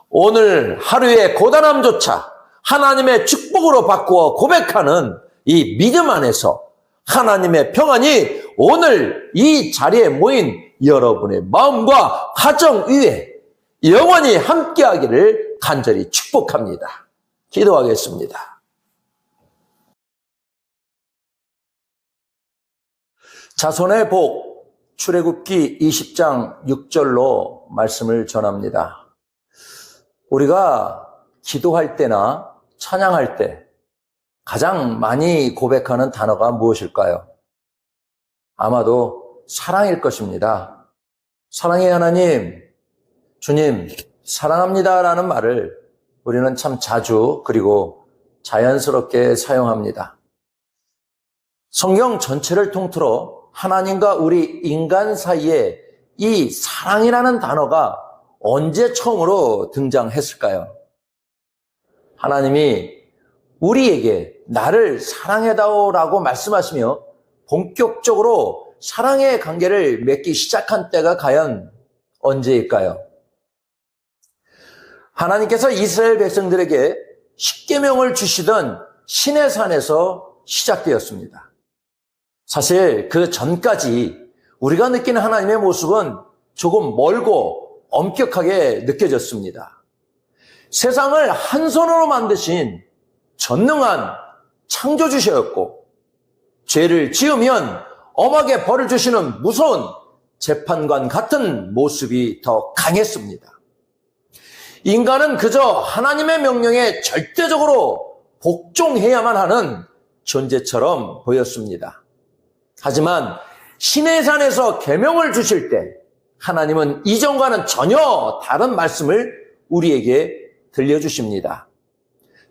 오늘 하루의 고단함조차 하나님의 축복으로 바꾸어 고백하는 이 믿음 안에서 하나님의 평안이 오늘 이 자리에 모인 여러분의 마음과 가정 위에 영원히 함께하기를 간절히 축복합니다. 기도하겠습니다. 자손의 복, 출애굽기 20장 6절로 말씀을 전합니다. 우리가 기도할 때나 찬양할 때 가장 많이 고백하는 단어가 무엇일까요? 아마도 사랑일 것입니다. 사랑의 하나님, 주님, 사랑합니다라는 말을 우리는 참 자주 그리고 자연스럽게 사용합니다. 성경 전체를 통틀어 하나님과 우리 인간 사이에 이 사랑이라는 단어가 언제 처음으로 등장했을까요? 하나님이 우리에게 나를 사랑해다오라고 말씀하시며 본격적으로 사랑의 관계를 맺기 시작한 때가 과연 언제일까요? 하나님께서 이스라엘 백성들에게 십계명을 주시던 시내산에서 시작되었습니다. 사실 그 전까지 우리가 느끼는 하나님의 모습은 조금 멀고 엄격하게 느껴졌습니다. 세상을 한 손으로 만드신 전능한 창조주셨고 죄를 지으면 엄하게 벌을 주시는 무서운 재판관 같은 모습이 더 강했습니다. 인간은 그저 하나님의 명령에 절대적으로 복종해야만 하는 존재처럼 보였습니다. 하지만 시내산에서 계명을 주실 때 하나님은 이전과는 전혀 다른 말씀을 우리에게 들려주십니다.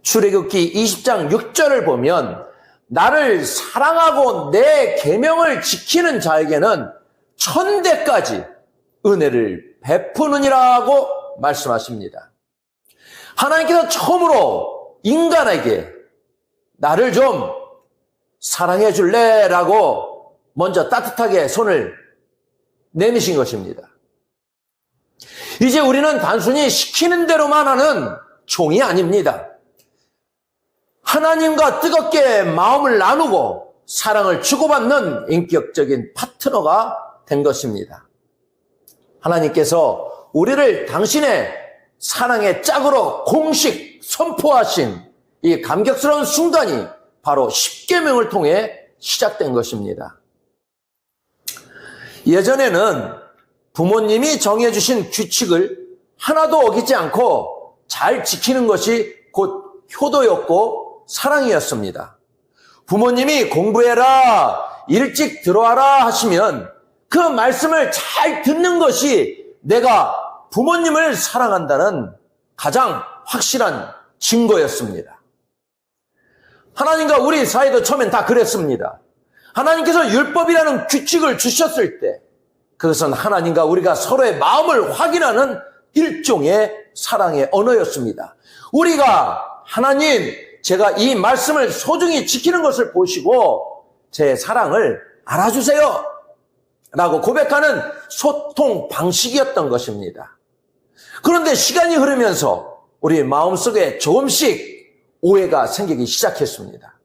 출애굽기 20장 6절을 보면 나를 사랑하고 내 계명을 지키는 자에게는 천대까지 은혜를 베푸느니라고 말씀하십니다. 하나님께서 처음으로 인간에게 나를 좀 사랑해 줄래? 라고 먼저 따뜻하게 손을 내미신 것입니다. 이제 우리는 단순히 시키는 대로만 하는 종이 아닙니다. 하나님과 뜨겁게 마음을 나누고 사랑을 주고받는 인격적인 파트너가 된 것입니다. 하나님께서 우리를 당신의 사랑의 짝으로 공식 선포하신 이 감격스러운 순간이 바로 십계명을 통해 시작된 것입니다. 예전에는 부모님이 정해주신 규칙을 하나도 어기지 않고 잘 지키는 것이 곧 효도였고 사랑이었습니다. 부모님이 공부해라, 일찍 들어와라 하시면 그 말씀을 잘 듣는 것이 내가 부모님을 사랑한다는 가장 확실한 증거였습니다. 하나님과 우리 사이도 처음엔 다 그랬습니다. 하나님께서 율법이라는 규칙을 주셨을 때 그것은 하나님과 우리가 서로의 마음을 확인하는 일종의 사랑의 언어였습니다. 우리가 하나님, 제가 이 말씀을 소중히 지키는 것을 보시고 제 사랑을 알아주세요 라고 고백하는 소통 방식이었던 것입니다. 그런데 시간이 흐르면서 우리 마음속에 조금씩 오해가 생기기 시작했습니다.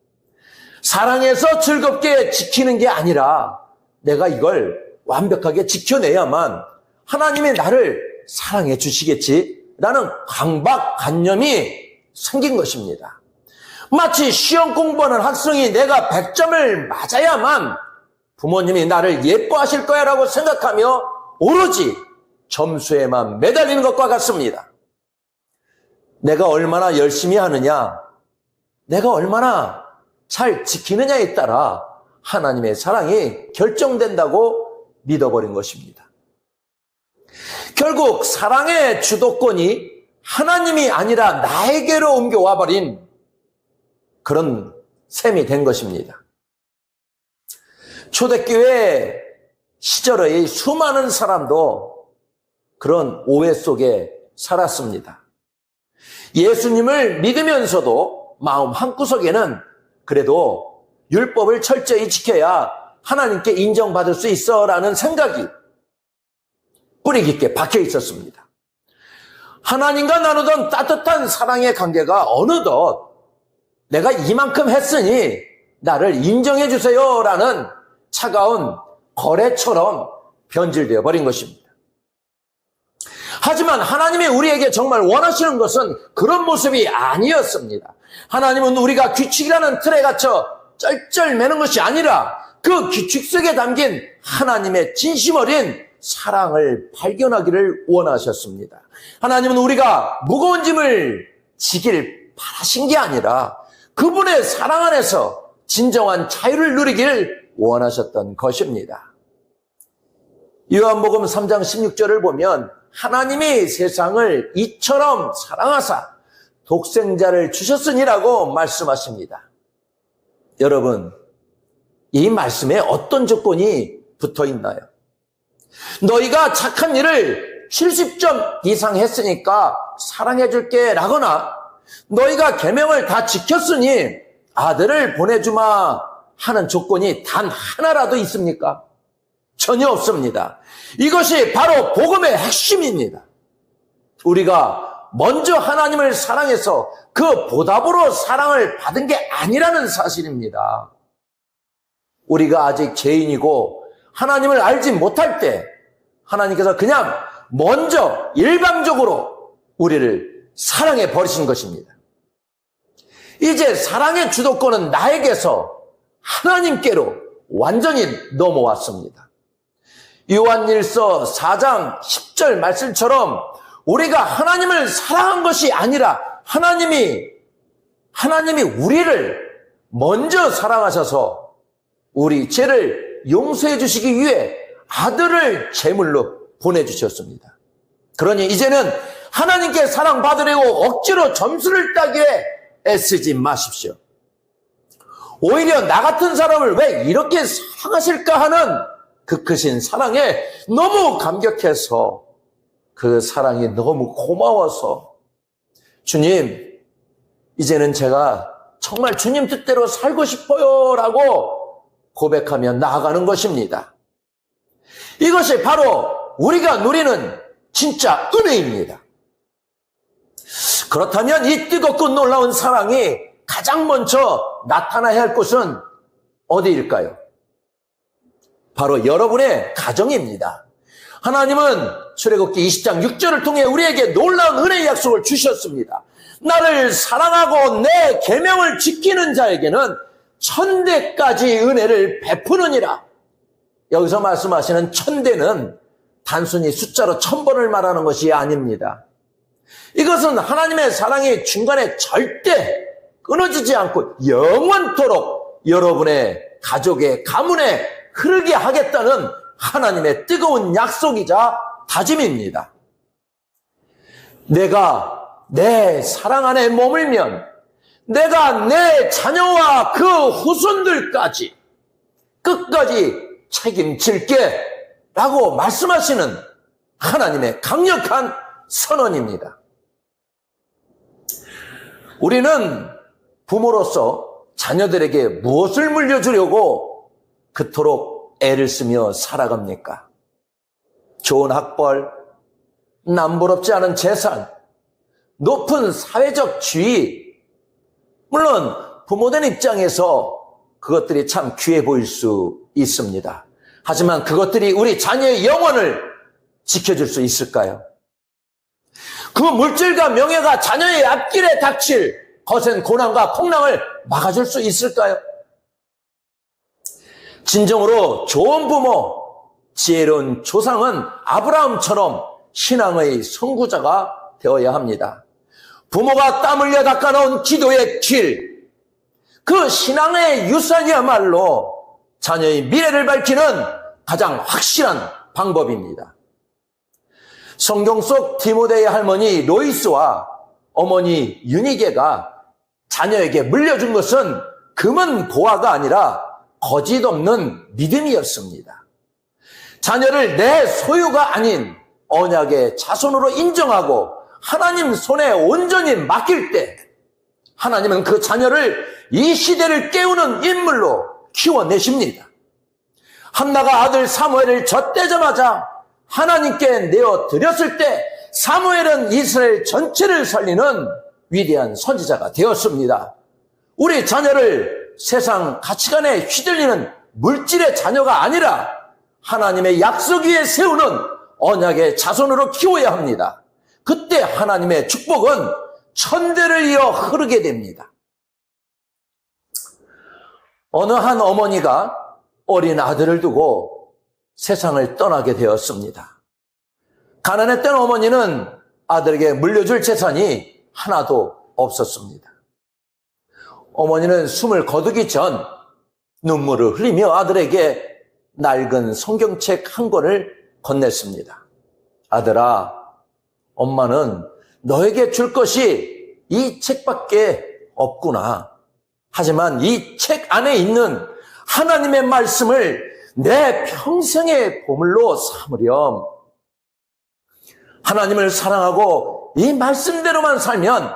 사랑해서 즐겁게 지키는 게 아니라 내가 이걸 완벽하게 지켜내야만 하나님이 나를 사랑해 주시겠지라는 강박관념이 생긴 것입니다. 마치 시험 공부하는 학생이 내가 100점을 맞아야만 부모님이 나를 예뻐하실 거야 라고 생각하며 오로지 점수에만 매달리는 것과 같습니다. 내가 얼마나 열심히 하느냐, 내가 얼마나 잘 지키느냐에 따라 하나님의 사랑이 결정된다고 믿어버린 것입니다. 결국 사랑의 주도권이 하나님이 아니라 나에게로 옮겨와 버린 그런 셈이 된 것입니다. 초대교회 시절의 수많은 사람도 그런 오해 속에 살았습니다. 예수님을 믿으면서도 마음 한구석에는 그래도 율법을 철저히 지켜야 하나님께 인정받을 수 있어라는 생각이 뿌리 깊게 박혀 있었습니다. 하나님과 나누던 따뜻한 사랑의 관계가 어느덧 내가 이만큼 했으니 나를 인정해 주세요라는 차가운 거래처럼 변질되어 버린 것입니다. 하지만 하나님이 우리에게 정말 원하시는 것은 그런 모습이 아니었습니다. 하나님은 우리가 규칙이라는 틀에 갇혀 쩔쩔매는 것이 아니라 그 규칙 속에 담긴 하나님의 진심 어린 사랑을 발견하기를 원하셨습니다. 하나님은 우리가 무거운 짐을 지길 바라신 게 아니라 그분의 사랑 안에서 진정한 자유를 누리기를 원하셨던 것입니다. 요한복음 3장 16절을 보면 하나님이 세상을 이처럼 사랑하사 독생자를 주셨으니라고 말씀하십니다. 여러분, 이 말씀에 어떤 조건이 붙어 있나요? 너희가 착한 일을 70점 이상 했으니까 사랑해 줄게 라거나 너희가 계명을 다 지켰으니 아들을 보내주마 하는 조건이 단 하나라도 있습니까? 전혀 없습니다. 이것이 바로 복음의 핵심입니다. 우리가 먼저 하나님을 사랑해서 그 보답으로 사랑을 받은 게 아니라는 사실입니다. 우리가 아직 죄인이고 하나님을 알지 못할 때 하나님께서 그냥 먼저 일방적으로 우리를 사랑해 버리신 것입니다. 이제 사랑의 주도권은 나에게서 하나님께로 완전히 넘어왔습니다. 요한일서 4장 10절 말씀처럼 우리가 하나님을 사랑한 것이 아니라 하나님이 우리를 먼저 사랑하셔서 우리 죄를 용서해 주시기 위해 아들을 제물로 보내주셨습니다. 그러니 이제는 하나님께 사랑받으려고 억지로 점수를 따기에 애쓰지 마십시오. 오히려 나 같은 사람을 왜 이렇게 사랑하실까 하는 그 크신 사랑에 너무 감격해서 그 사랑이 너무 고마워서 주님, 이제는 제가 정말 주님 뜻대로 살고 싶어요 라고 고백하며 나아가는 것입니다. 이것이 바로 우리가 누리는 진짜 은혜입니다. 그렇다면 이 뜨겁고 놀라운 사랑이 가장 먼저 나타나야 할 곳은 어디일까요? 바로 여러분의 가정입니다. 하나님은 출애굽기 20장 6절을 통해 우리에게 놀라운 은혜의 약속을 주셨습니다. 나를 사랑하고 내 계명을 지키는 자에게는 천대까지 은혜를 베푸느니라. 여기서 말씀하시는 천대는 단순히 숫자로 1000번을 말하는 것이 아닙니다. 이것은 하나님의 사랑이 중간에 절대 끊어지지 않고 영원토록 여러분의 가족의 가문에 흐르게 하겠다는 하나님의 뜨거운 약속이자 다짐입니다. 내가 내 사랑 안에 머물면 내가 내 자녀와 그 후손들까지 끝까지 책임질게 라고 말씀하시는 하나님의 강력한 선언입니다. 우리는 부모로서 자녀들에게 무엇을 물려주려고 그토록 애를 쓰며 살아갑니까? 좋은 학벌, 남부럽지 않은 재산, 높은 사회적 지위. 물론 부모된 입장에서 그것들이 참 귀해 보일 수 있습니다. 하지만 그것들이 우리 자녀의 영혼을 지켜줄 수 있을까요? 그 물질과 명예가 자녀의 앞길에 닥칠 거센 고난과 풍랑을 막아줄 수 있을까요? 진정으로 좋은 부모, 지혜로운 조상은 아브라함처럼 신앙의 선구자가 되어야 합니다. 부모가 땀 흘려 닦아놓은 기도의 길, 그 신앙의 유산이야말로 자녀의 미래를 밝히는 가장 확실한 방법입니다. 성경 속 디모데의 할머니 로이스와 어머니 유니게가 자녀에게 물려준 것은 금은 보화가 아니라 거짓 없는 믿음이었습니다. 자녀를 내 소유가 아닌 언약의 자손으로 인정하고 하나님 손에 온전히 맡길 때 하나님은 그 자녀를 이 시대를 깨우는 인물로 키워내십니다. 한나가 아들 사무엘을 젖대자마자 하나님께 내어드렸을 때 사무엘은 이스라엘 전체를 살리는 위대한 선지자가 되었습니다. 우리 자녀를 세상 가치관에 휘둘리는 물질의 자녀가 아니라 하나님의 약속 위에 세우는 언약의 자손으로 키워야 합니다. 그때 하나님의 축복은 천대를 이어 흐르게 됩니다. 어느 한 어머니가 어린 아들을 두고 세상을 떠나게 되었습니다. 가난했던 어머니는 아들에게 물려줄 재산이 하나도 없었습니다. 어머니는 숨을 거두기 전 눈물을 흘리며 아들에게 낡은 성경책 한 권을 건넸습니다. 아들아, 엄마는 너에게 줄 것이 이 책밖에 없구나. 하지만 이 책 안에 있는 하나님의 말씀을 내 평생의 보물로 삼으렴. 하나님을 사랑하고 이 말씀대로만 살면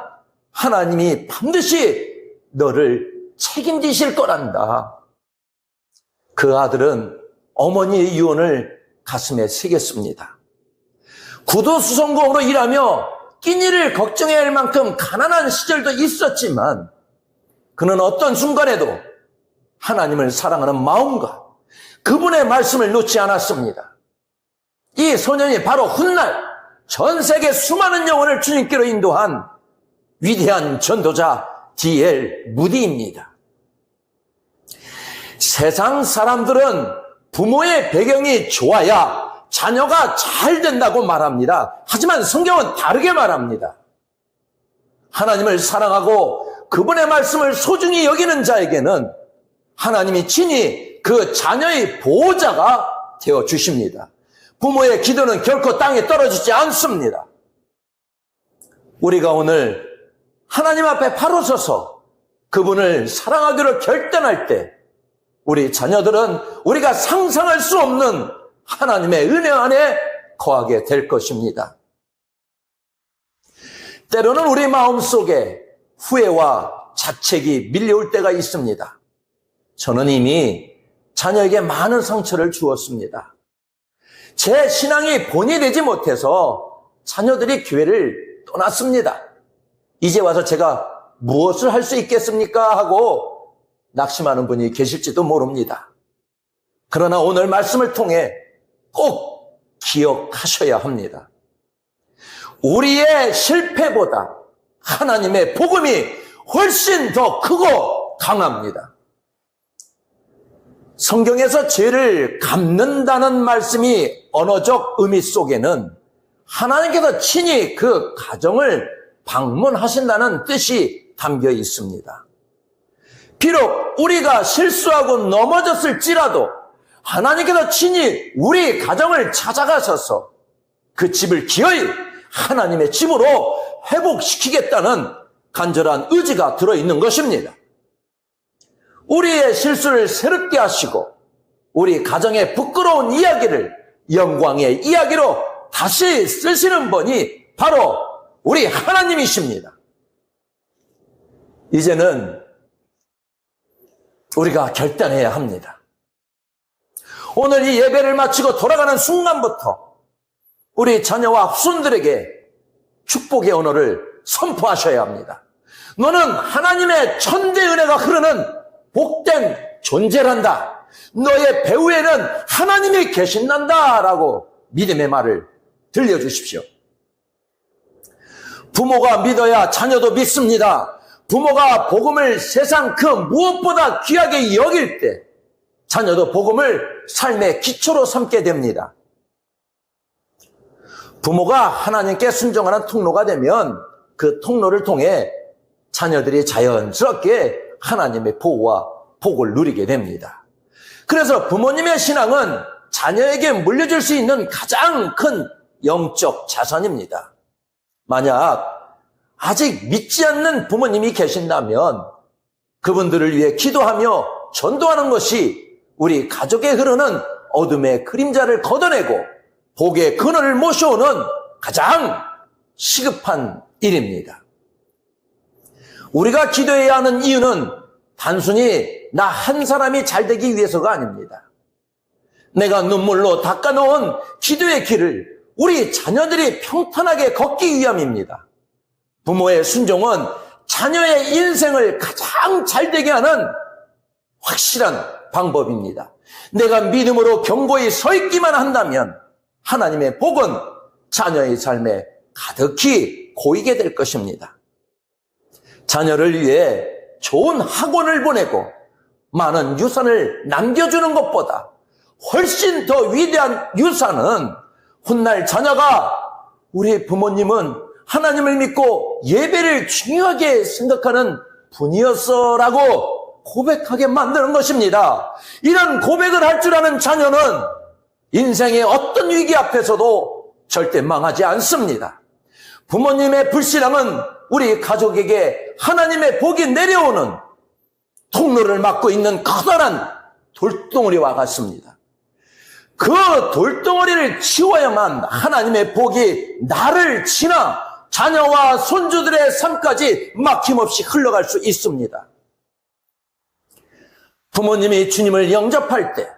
하나님이 반드시 너를 책임지실 거란다. 그 아들은 어머니의 유언을 가슴에 새겼습니다. 구도수송공으로 일하며 끼니를 걱정해야 할 만큼 가난한 시절도 있었지만 그는 어떤 순간에도 하나님을 사랑하는 마음과 그분의 말씀을 놓지 않았습니다. 이 소년이 바로 훗날 전 세계 수많은 영혼을 주님께로 인도한 위대한 전도자 D.L. 무디입니다. 세상 사람들은 부모의 배경이 좋아야 자녀가 잘 된다고 말합니다. 하지만 성경은 다르게 말합니다. 하나님을 사랑하고 그분의 말씀을 소중히 여기는 자에게는 하나님이 친히 그 자녀의 보호자가 되어주십니다. 부모의 기도는 결코 땅에 떨어지지 않습니다. 우리가 오늘 하나님 앞에 바로 서서 그분을 사랑하기로 결단할 때 우리 자녀들은 우리가 상상할 수 없는 하나님의 은혜 안에 거하게 될 것입니다. 때로는 우리 마음속에 후회와 자책이 밀려올 때가 있습니다. 저는 이미 자녀에게 많은 상처를 주었습니다. 제 신앙이 본이 되지 못해서 자녀들이 교회를 떠났습니다. 이제 와서 제가 무엇을 할 수 있겠습니까? 하고 낙심하는 분이 계실지도 모릅니다. 그러나 오늘 말씀을 통해 꼭 기억하셔야 합니다. 우리의 실패보다 하나님의 복음이 훨씬 더 크고 강합니다. 성경에서 죄를 갚는다는 말씀이 언어적 의미 속에는 하나님께서 친히 그 가정을 방문하신다는 뜻이 담겨 있습니다. 비록 우리가 실수하고 넘어졌을지라도 하나님께서 친히 우리 가정을 찾아가셔서 그 집을 기어이 하나님의 집으로 회복시키겠다는 간절한 의지가 들어있는 것입니다. 우리의 실수를 새롭게 하시고 우리 가정의 부끄러운 이야기를 영광의 이야기로 다시 쓰시는 분이 바로 우리 하나님이십니다. 이제는 우리가 결단해야 합니다. 오늘 이 예배를 마치고 돌아가는 순간부터 우리 자녀와 후손들에게 축복의 언어를 선포하셔야 합니다. 너는 하나님의 천대 은혜가 흐르는 복된 존재란다. 너의 배후에는 하나님이 계신단다. 라고 믿음의 말을 들려주십시오. 부모가 믿어야 자녀도 믿습니다. 부모가 복음을 세상 그 무엇보다 귀하게 여길 때 자녀도 복음을 삶의 기초로 삼게 됩니다. 부모가 하나님께 순종하는 통로가 되면 그 통로를 통해 자녀들이 자연스럽게 하나님의 보호와 복을 누리게 됩니다. 그래서 부모님의 신앙은 자녀에게 물려줄 수 있는 가장 큰 영적 자산입니다. 만약 아직 믿지 않는 부모님이 계신다면 그분들을 위해 기도하며 전도하는 것이 우리 가족에 흐르는 어둠의 그림자를 걷어내고 복의 근원을 모셔오는 가장 시급한 일입니다. 우리가 기도해야 하는 이유는 단순히 나 한 사람이 잘 되기 위해서가 아닙니다. 내가 눈물로 닦아놓은 기도의 길을 우리 자녀들이 평탄하게 걷기 위함입니다. 부모의 순종은 자녀의 인생을 가장 잘 되게 하는 확실한 방법입니다. 내가 믿음으로 견고히 서 있기만 한다면 하나님의 복은 자녀의 삶에 가득히 고이게 될 것입니다. 자녀를 위해 좋은 학원을 보내고 많은 유산을 남겨주는 것보다 훨씬 더 위대한 유산은 훗날 자녀가 우리 부모님은 하나님을 믿고 예배를 중요하게 생각하는 분이었어라고 고백하게 만드는 것입니다. 이런 고백을 할 줄 아는 자녀는 인생의 어떤 위기 앞에서도 절대 망하지 않습니다. 부모님의 불신앙은 우리 가족에게 하나님의 복이 내려오는 통로를 막고 있는 커다란 돌덩어리와 같습니다. 그 돌덩어리를 치워야만 하나님의 복이 나를 지나 자녀와 손주들의 삶까지 막힘없이 흘러갈 수 있습니다. 부모님이 주님을 영접할 때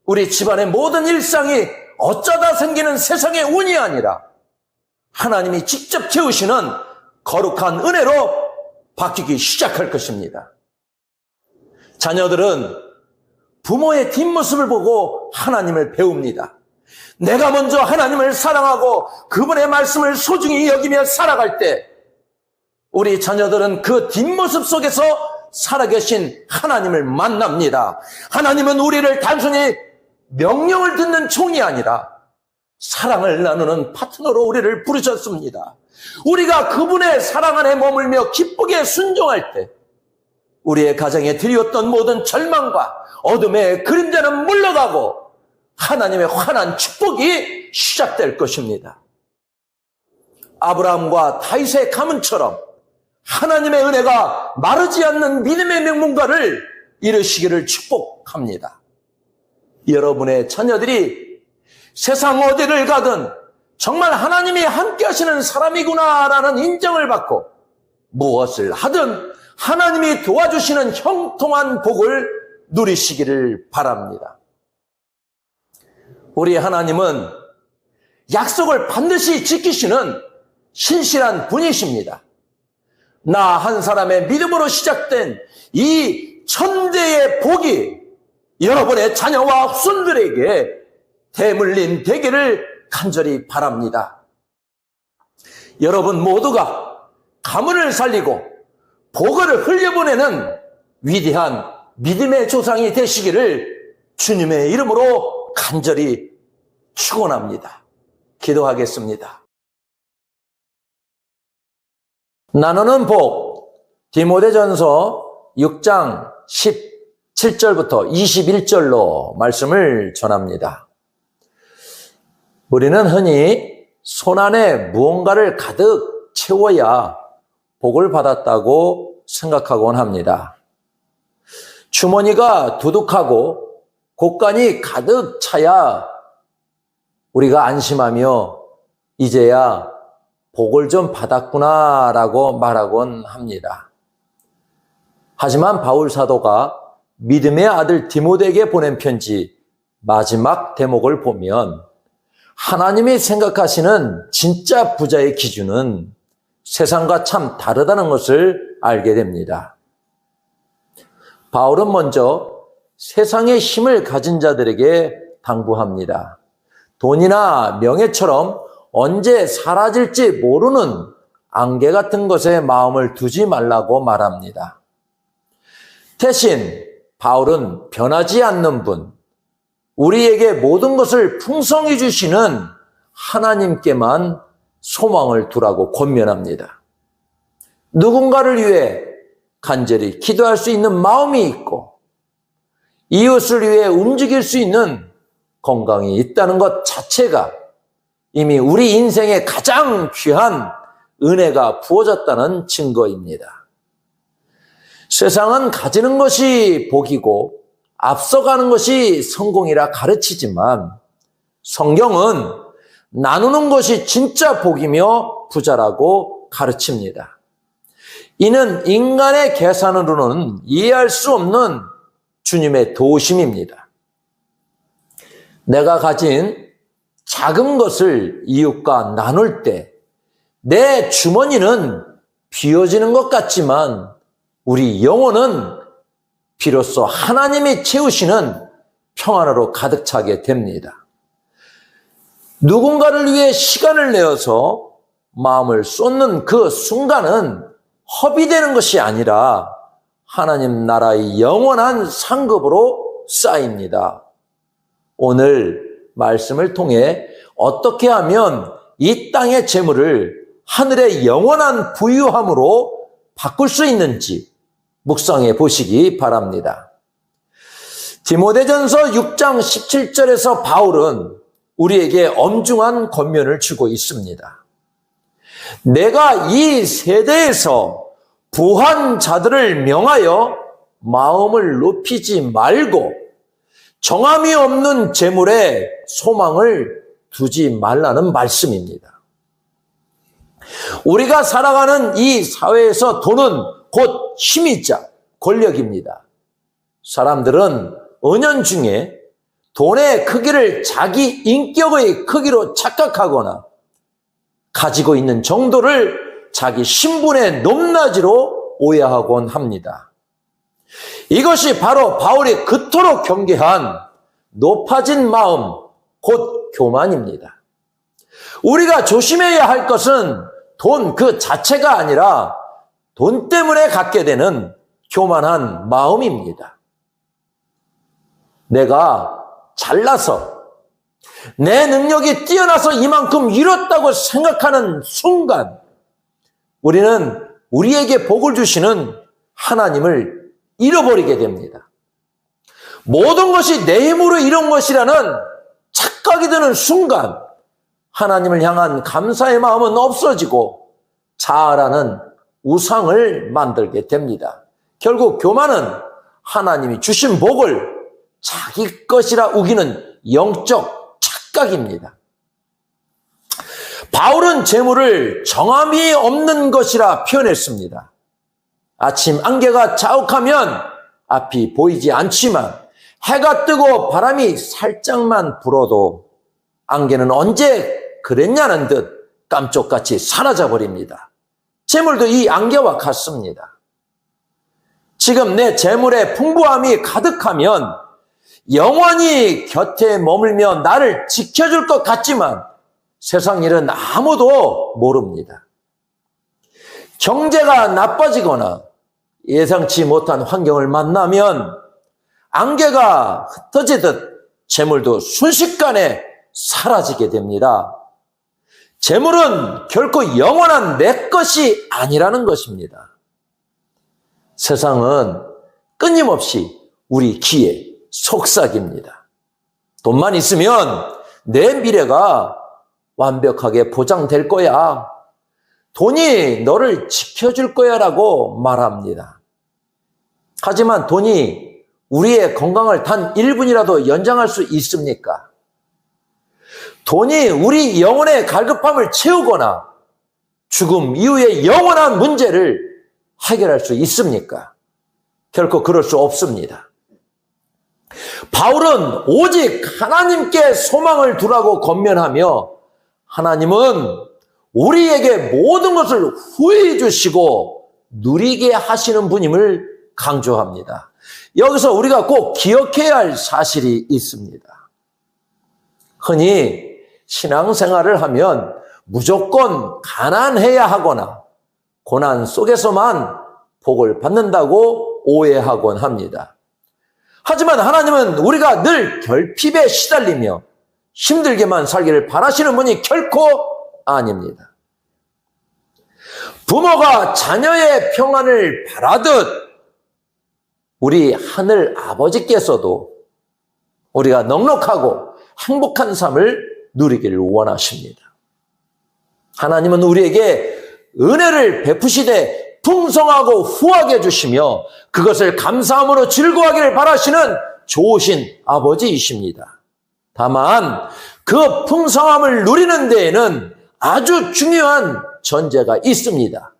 우리 집안의 모든 일상이 어쩌다 생기는 세상의 운이 아니라 하나님이 직접 채우시는 거룩한 은혜로 바뀌기 시작할 것입니다. 자녀들은 부모의 뒷모습을 보고 하나님을 배웁니다. 내가 먼저 하나님을 사랑하고 그분의 말씀을 소중히 여기며 살아갈 때 우리 자녀들은 그 뒷모습 속에서 살아계신 하나님을 만납니다. 하나님은 우리를 단순히 명령을 듣는 종이 아니라 사랑을 나누는 파트너로 우리를 부르셨습니다. 우리가 그분의 사랑 안에 머물며 기쁘게 순종할 때 우리의 가정에 드리웠던 모든 절망과 어둠의 그림자는 물러가고 하나님의 환한 축복이 시작될 것입니다. 아브라함과 다윗의 가문처럼 하나님의 은혜가 마르지 않는 믿음의 명문가를 이루시기를 축복합니다. 여러분의 자녀들이 세상 어디를 가든 정말 하나님이 함께 하시는 사람이구나라는 인정을 받고 무엇을 하든 하나님이 도와주시는 형통한 복을 누리시기를 바랍니다. 우리 하나님은 약속을 반드시 지키시는 신실한 분이십니다. 나 한 사람의 믿음으로 시작된 이 천대의 복이 여러분의 자녀와 후손들에게 대물림 되기를 간절히 바랍니다. 여러분 모두가 가문을 살리고 복을 흘려보내는 위대한 믿음의 조상이 되시기를 주님의 이름으로 간절히 축원합니다. 기도하겠습니다. 나누는 복, 디모데전서 6장 17절부터 21절로 말씀을 전합니다. 우리는 흔히 손안에 무언가를 가득 채워야 복을 받았다고 생각하곤 합니다. 주머니가 두둑하고 곳간이 가득 차야 우리가 안심하며 이제야 복을 좀 받았구나라고 말하곤 합니다. 하지만 바울 사도가 믿음의 아들 디모데에게 보낸 편지 마지막 대목을 보면 하나님이 생각하시는 진짜 부자의 기준은 세상과 참 다르다는 것을 알게 됩니다. 바울은 먼저 세상의 힘을 가진 자들에게 당부합니다. 돈이나 명예처럼 언제 사라질지 모르는 안개 같은 것에 마음을 두지 말라고 말합니다. 대신 바울은 변하지 않는 분, 우리에게 모든 것을 풍성히 주시는 하나님께만 소망을 두라고 권면합니다. 누군가를 위해 간절히 기도할 수 있는 마음이 있고 이웃을 위해 움직일 수 있는 건강이 있다는 것 자체가 이미 우리 인생에 가장 귀한 은혜가 부어졌다는 증거입니다. 세상은 가지는 것이 복이고 앞서가는 것이 성공이라 가르치지만 성경은 나누는 것이 진짜 복이며 부자라고 가르칩니다. 이는 인간의 계산으로는 이해할 수 없는 주님의 도심입니다. 내가 가진 작은 것을 이웃과 나눌 때 내 주머니는 비워지는 것 같지만 우리 영혼은 비로소 하나님이 채우시는 평안으로 가득 차게 됩니다. 누군가를 위해 시간을 내어서 마음을 쏟는 그 순간은 허비되는 것이 아니라 하나님 나라의 영원한 상급으로 쌓입니다. 오늘 말씀을 통해 어떻게 하면 이 땅의 재물을 하늘의 영원한 부유함으로 바꿀 수 있는지 묵상해 보시기 바랍니다. 디모데전서 6장 17절에서 바울은 우리에게 엄중한 권면을 주고 있습니다. 내가 이 세대에서 부한 자들을 명하여 마음을 높이지 말고 정함이 없는 재물에 소망을 두지 말라는 말씀입니다. 우리가 살아가는 이 사회에서 돈은 곧 힘이자 권력입니다. 사람들은 은연중에 돈의 크기를 자기 인격의 크기로 착각하거나 가지고 있는 정도를 자기 신분의 높낮이로 오해하곤 합니다. 이것이 바로 바울이 그토록 경계한 높아진 마음, 곧 교만입니다. 우리가 조심해야 할 것은 돈 그 자체가 아니라 돈 때문에 갖게 되는 교만한 마음입니다. 내가 잘나서 내 능력이 뛰어나서 이만큼 이뤘다고 생각하는 순간 우리는 우리에게 복을 주시는 하나님을 잃어버리게 됩니다. 모든 것이 내 힘으로 이룬 것이라는 착각이 드는 순간 하나님을 향한 감사의 마음은 없어지고 자아라는 우상을 만들게 됩니다. 결국 교만은 하나님이 주신 복을 자기 것이라 우기는 영적 착각입니다. 바울은 재물을 정함이 없는 것이라 표현했습니다. 아침 안개가 자욱하면 앞이 보이지 않지만 해가 뜨고 바람이 살짝만 불어도 안개는 언제 그랬냐는 듯 깜짝같이 사라져버립니다. 재물도 이 안개와 같습니다. 지금 내 재물에 풍부함이 가득하면 영원히 곁에 머물며 나를 지켜줄 것 같지만 세상 일은 아무도 모릅니다. 경제가 나빠지거나 예상치 못한 환경을 만나면 안개가 흩어지듯 재물도 순식간에 사라지게 됩니다. 재물은 결코 영원한 내 것이 아니라는 것입니다. 세상은 끊임없이 우리 귀에 속삭입니다. 돈만 있으면 내 미래가 완벽하게 보장될 거야. 돈이 너를 지켜줄 거야 라고 말합니다. 하지만 돈이 우리의 건강을 단 1분이라도 연장할 수 있습니까? 돈이 우리 영혼의 갈급함을 채우거나 죽음 이후의 영원한 문제를 해결할 수 있습니까? 결코 그럴 수 없습니다. 바울은 오직 하나님께 소망을 두라고 권면하며 하나님은 우리에게 모든 것을 후회해 주시고 누리게 하시는 분임을 강조합니다. 여기서 우리가 꼭 기억해야 할 사실이 있습니다. 흔히 신앙생활을 하면 무조건 가난해야 하거나 고난 속에서만 복을 받는다고 오해하곤 합니다. 하지만 하나님은 우리가 늘 결핍에 시달리며 힘들게만 살기를 바라시는 분이 결코 아닙니다. 부모가 자녀의 평안을 바라듯 우리 하늘 아버지께서도 우리가 넉넉하고 행복한 삶을 누리기를 원하십니다. 하나님은 우리에게 은혜를 베푸시되 풍성하고 후하게 주시며 그것을 감사함으로 즐거워하기를 바라시는 좋으신 아버지이십니다. 다만 그 풍성함을 누리는 데에는 아주 중요한 전제가 있습니다.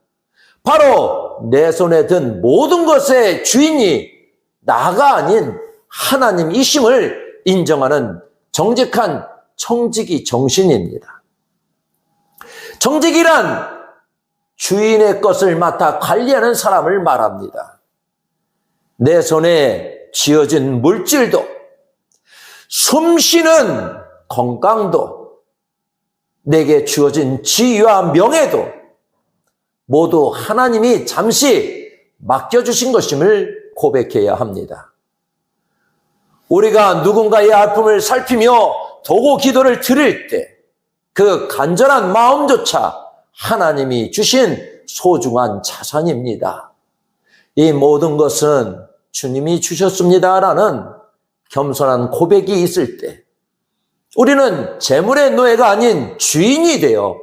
바로 내 손에 든 모든 것의 주인이 나가 아닌 하나님이심을 인정하는 정직한 청지기 정신입니다. 정직이란 주인의 것을 맡아 관리하는 사람을 말합니다. 내 손에 쥐어진 물질도, 숨쉬는 건강도, 내게 주어진 지위와 명예도 모두 하나님이 잠시 맡겨주신 것임을 고백해야 합니다. 우리가 누군가의 아픔을 살피며 도고 기도를 드릴 때 그 간절한 마음조차 하나님이 주신 소중한 자산입니다. 이 모든 것은 주님이 주셨습니다라는 겸손한 고백이 있을 때 우리는 재물의 노예가 아닌 주인이 되어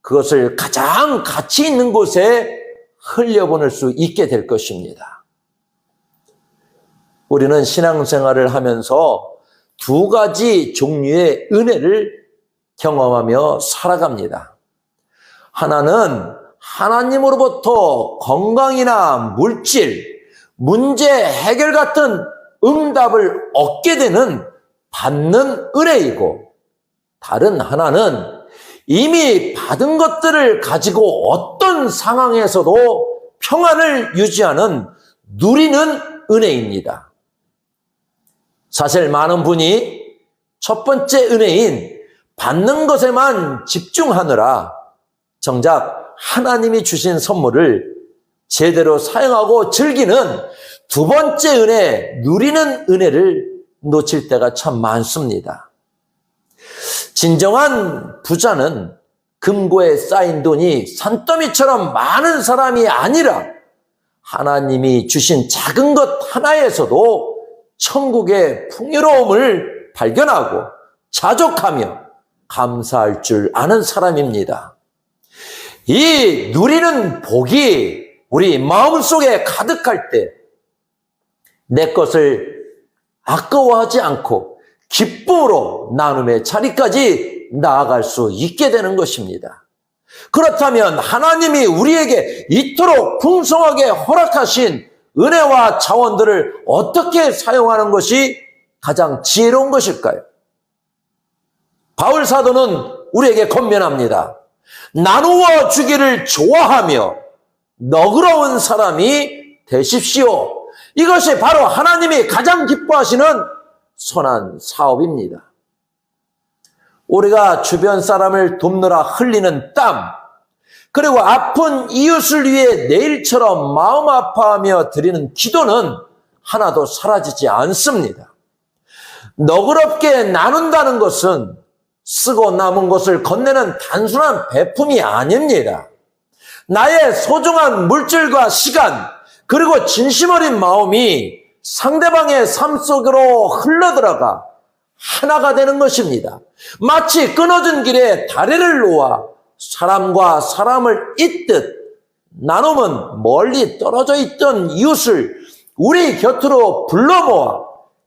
그것을 가장 가치 있는 곳에 흘려보낼 수 있게 될 것입니다. 우리는 신앙생활을 하면서 두 가지 종류의 은혜를 경험하며 살아갑니다. 하나는 하나님으로부터 건강이나 물질, 문제 해결 같은 응답을 얻게 되는 받는 은혜이고, 다른 하나는 이미 받은 것들을 가지고 어떤 상황에서도 평안을 유지하는 누리는 은혜입니다. 사실 많은 분이 첫 번째 은혜인 받는 것에만 집중하느라 정작 하나님이 주신 선물을 제대로 사용하고 즐기는 두 번째 은혜, 누리는 은혜를 놓칠 때가 참 많습니다. 진정한 부자는 금고에 쌓인 돈이 산더미처럼 많은 사람이 아니라 하나님이 주신 작은 것 하나에서도 천국의 풍요로움을 발견하고 자족하며 감사할 줄 아는 사람입니다. 이 누리는 복이 우리 마음속에 가득할 때 내 것을 아까워하지 않고 기쁨으로 나눔의 자리까지 나아갈 수 있게 되는 것입니다. 그렇다면 하나님이 우리에게 이토록 풍성하게 허락하신 은혜와 자원들을 어떻게 사용하는 것이 가장 지혜로운 것일까요? 바울 사도는 우리에게 권면합니다. 나누어 주기를 좋아하며 너그러운 사람이 되십시오. 이것이 바로 하나님이 가장 기뻐하시는 선한 사업입니다. 우리가 주변 사람을 돕느라 흘리는 땀, 그리고 아픈 이웃을 위해 내일처럼 마음 아파하며 드리는 기도는 하나도 사라지지 않습니다. 너그럽게 나눈다는 것은 쓰고 남은 것을 건네는 단순한 배품이 아닙니다. 나의 소중한 물질과 시간, 그리고 진심 어린 마음이 상대방의 삶 속으로 흘러들어가 하나가 되는 것입니다. 마치 끊어진 길에 다리를 놓아 사람과 사람을 잇듯 나눔은 멀리 떨어져 있던 이웃을 우리 곁으로 불러 모아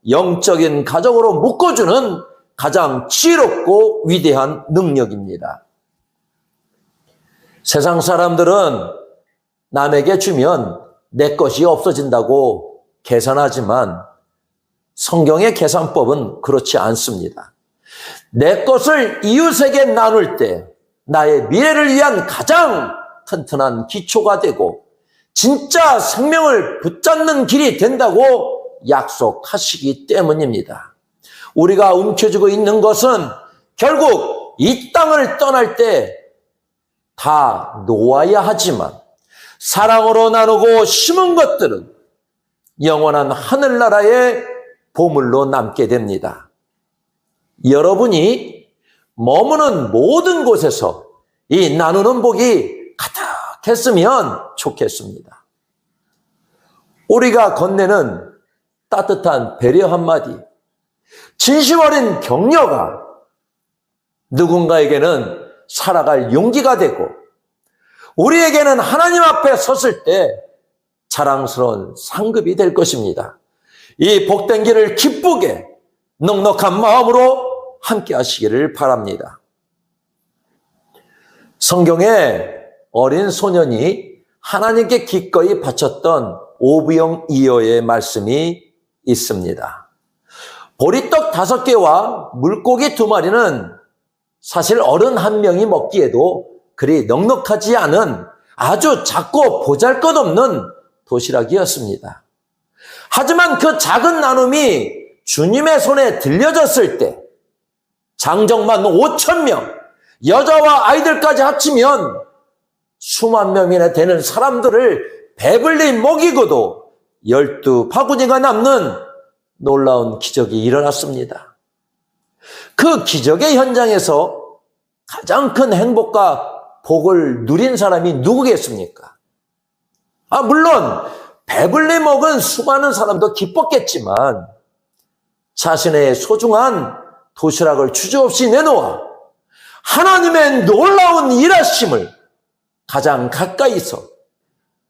영적인 가족으로 묶어주는 가장 지혜롭고 위대한 능력입니다. 세상 사람들은 남에게 주면 내 것이 없어진다고 계산하지만 성경의 계산법은 그렇지 않습니다. 내 것을 이웃에게 나눌 때 나의 미래를 위한 가장 튼튼한 기초가 되고 진짜 생명을 붙잡는 길이 된다고 약속하시기 때문입니다. 우리가 움켜쥐고 있는 것은 결국 이 땅을 떠날 때 다 놓아야 하지만 사랑으로 나누고 심은 것들은 영원한 하늘나라의 보물로 남게 됩니다. 여러분이 머무는 모든 곳에서 이 나누는 복이 가득했으면 좋겠습니다. 우리가 건네는 따뜻한 배려 한마디, 진심 어린 격려가 누군가에게는 살아갈 용기가 되고 우리에게는 하나님 앞에 섰을 때 자랑스러운 상급이 될 것입니다. 이 복된 길을 기쁘게 넉넉한 마음으로 함께 하시기를 바랍니다. 성경에 어린 소년이 하나님께 기꺼이 바쳤던 오부영 이어의 말씀이 있습니다. 보리떡 5개와 물고기 2마리는 사실 어른 한 명이 먹기에도 그리 넉넉하지 않은 아주 작고 보잘것없는 도시락이었습니다. 하지만 그 작은 나눔이 주님의 손에 들려졌을 때 장정만 5,000명, 여자와 아이들까지 합치면 수만 명이나 되는 사람들을 배불리 먹이고도 12바구니가 남는 놀라운 기적이 일어났습니다. 그 기적의 현장에서 가장 큰 행복과 복을 누린 사람이 누구겠습니까? 물론 배불리 먹은 수많은 사람도 기뻤겠지만 자신의 소중한 도시락을 주저없이 내놓아 하나님의 놀라운 일하심을 가장 가까이서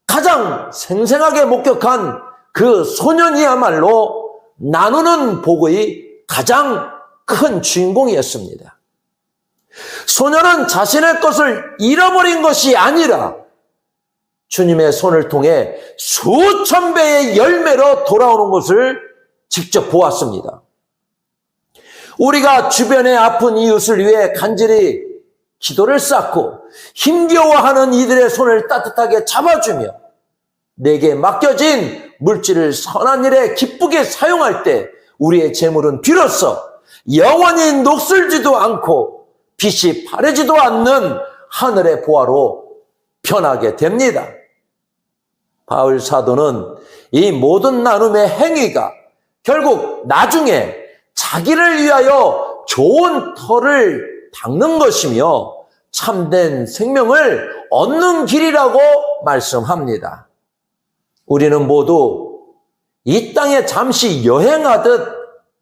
가장 생생하게 목격한 그 소년이야말로 나누는 복의 가장 큰 주인공이었습니다. 소년은 자신의 것을 잃어버린 것이 아니라 주님의 손을 통해 수천 배의 열매로 돌아오는 것을 직접 보았습니다. 우리가 주변의 아픈 이웃을 위해 간절히 기도를 쌓고 힘겨워하는 이들의 손을 따뜻하게 잡아주며 내게 맡겨진 물질을 선한 일에 기쁘게 사용할 때 우리의 재물은 비로소 영원히 녹슬지도 않고 빛이 바래지도 않는 하늘의 보화로 변하게 됩니다. 바울 사도는 이 모든 나눔의 행위가 결국 나중에 자기를 위하여 좋은 터를 닦는 것이며 참된 생명을 얻는 길이라고 말씀합니다. 우리는 모두 이 땅에 잠시 여행하듯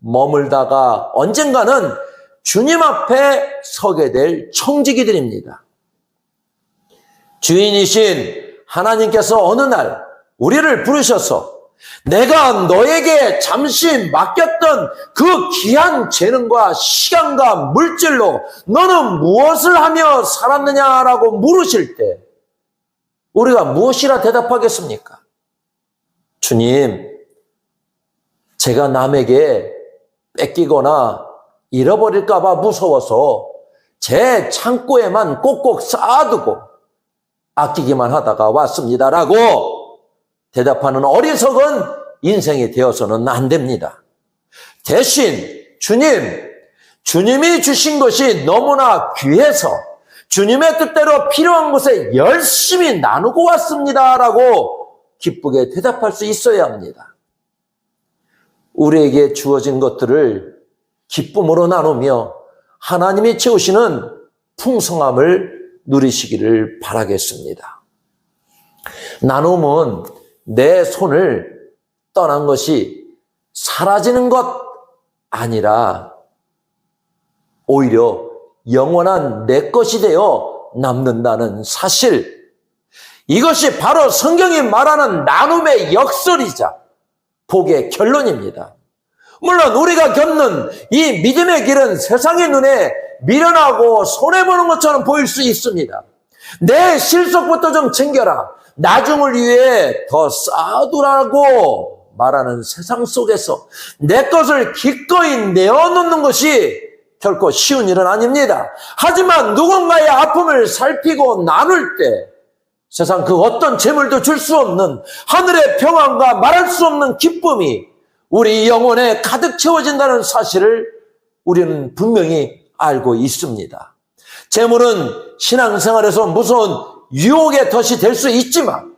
머물다가 언젠가는 주님 앞에 서게 될 청지기들입니다. 주인이신 하나님께서 어느 날 우리를 부르셔서 내가 너에게 잠시 맡겼던 그 귀한 재능과 시간과 물질로 너는 무엇을 하며 살았느냐라고 물으실 때 우리가 무엇이라 대답하겠습니까? 주님, 제가 남에게 뺏기거나 잃어버릴까 봐 무서워서 제 창고에만 꼭꼭 쌓아두고 아끼기만 하다가 왔습니다라고 대답하는 어리석은 인생이 되어서는 안 됩니다. 대신 주님이 주신 것이 너무나 귀해서 주님의 뜻대로 필요한 곳에 열심히 나누고 왔습니다라고 기쁘게 대답할 수 있어야 합니다. 우리에게 주어진 것들을 기쁨으로 나누며 하나님이 채우시는 풍성함을 누리시기를 바라겠습니다. 나눔은 내 손을 떠난 것이 사라지는 것 아니라 오히려 영원한 내 것이 되어 남는다는 사실, 이것이 바로 성경이 말하는 나눔의 역설이자 복의 결론입니다. 물론 우리가 겪는 이 믿음의 길은 세상의 눈에 미련하고 손해보는 것처럼 보일 수 있습니다. 내 실속부터 좀 챙겨라, 나중을 위해 더 쌓아두라고 말하는 세상 속에서 내 것을 기꺼이 내어놓는 것이 결코 쉬운 일은 아닙니다. 하지만 누군가의 아픔을 살피고 나눌 때 세상 그 어떤 재물도 줄 수 없는 하늘의 평안과 말할 수 없는 기쁨이 우리 영혼에 가득 채워진다는 사실을 우리는 분명히 알고 있습니다. 재물은 신앙생활에서 무서운 유혹의 덫이 될 수 있지만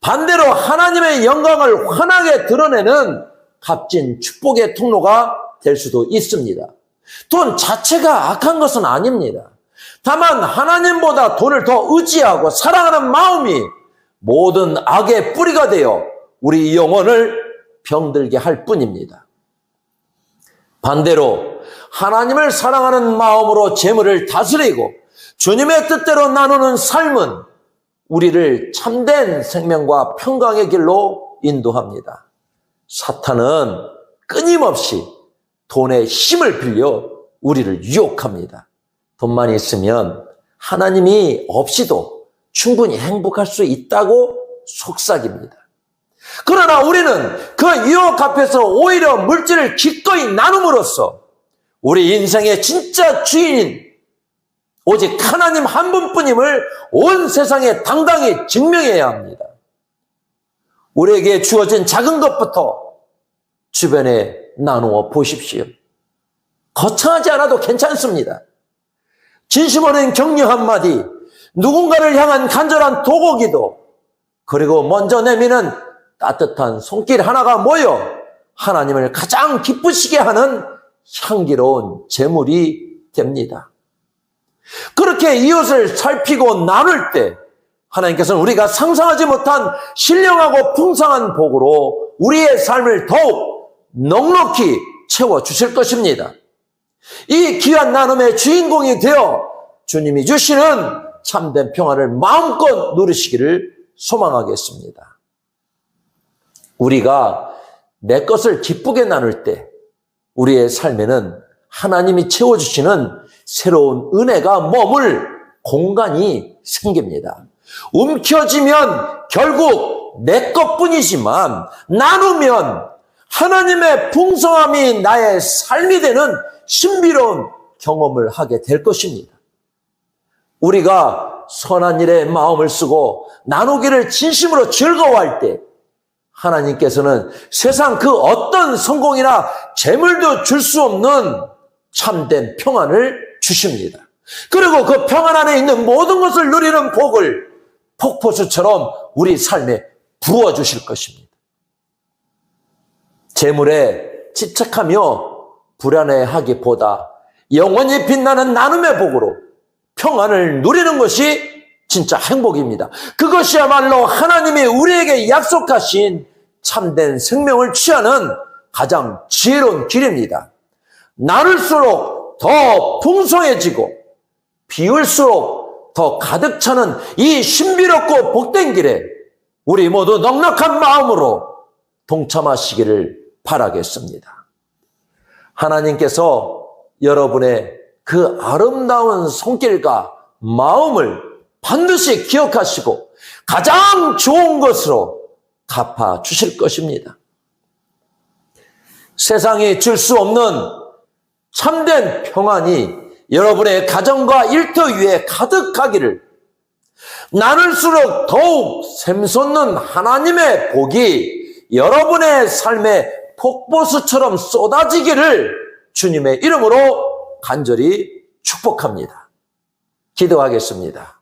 반대로 하나님의 영광을 환하게 드러내는 값진 축복의 통로가 될 수도 있습니다. 돈 자체가 악한 것은 아닙니다. 다만 하나님보다 돈을 더 의지하고 사랑하는 마음이 모든 악의 뿌리가 되어 우리 영혼을 병들게 할 뿐입니다. 반대로 하나님을 사랑하는 마음으로 재물을 다스리고 주님의 뜻대로 나누는 삶은 우리를 참된 생명과 평강의 길로 인도합니다. 사탄은 끊임없이 돈의 힘을 빌려 우리를 유혹합니다. 돈만 있으면 하나님이 없이도 충분히 행복할 수 있다고 속삭입니다. 그러나 우리는 그 유혹 앞에서 오히려 물질을 기꺼이 나눔으로써 우리 인생의 진짜 주인인 오직 하나님 한 분뿐임을 온 세상에 당당히 증명해야 합니다. 우리에게 주어진 작은 것부터 주변에 나누어 보십시오. 거창하지 않아도 괜찮습니다. 진심 어린 격려 한마디, 누군가를 향한 간절한 도고기도, 그리고 먼저 내미는 따뜻한 손길 하나가 모여 하나님을 가장 기쁘시게 하는 향기로운 제물이 됩니다. 그렇게 이웃을 살피고 나눌 때 하나님께서는 우리가 상상하지 못한 신령하고 풍성한 복으로 우리의 삶을 더욱 넉넉히 채워주실 것입니다. 이 귀한 나눔의 주인공이 되어 주님이 주시는 참된 평안을 마음껏 누리시기를 소망하겠습니다. 우리가 내 것을 기쁘게 나눌 때 우리의 삶에는 하나님이 채워주시는 새로운 은혜가 머물 공간이 생깁니다. 움켜쥐면 결국 내 것뿐이지만 나누면 하나님의 풍성함이 나의 삶이 되는 신비로운 경험을 하게 될 것입니다. 우리가 선한 일에 마음을 쓰고 나누기를 진심으로 즐거워할 때 하나님께서는 세상 그 어떤 성공이나 재물도 줄 수 없는 참된 평안을 주십니다. 그리고 그 평안 안에 있는 모든 것을 누리는 복을 폭포수처럼 우리 삶에 부어주실 것입니다. 재물에 집착하며 불안해하기보다 영원히 빛나는 나눔의 복으로 평안을 누리는 것이 진짜 행복입니다. 그것이야말로 하나님이 우리에게 약속하신 참된 생명을 취하는 가장 지혜로운 길입니다. 나눌수록 더 풍성해지고 비울수록 더 가득 차는 이 신비롭고 복된 길에 우리 모두 넉넉한 마음으로 동참하시기를 바라겠습니다. 하나님께서 여러분의 그 아름다운 손길과 마음을 반드시 기억하시고 가장 좋은 것으로 갚아주실 것입니다. 세상이 줄 수 없는 참된 평안이 여러분의 가정과 일터 위에 가득하기를, 나눌수록 더욱 샘솟는 하나님의 복이 여러분의 삶에 폭포수처럼 쏟아지기를 주님의 이름으로 간절히 축복합니다. 기도하겠습니다.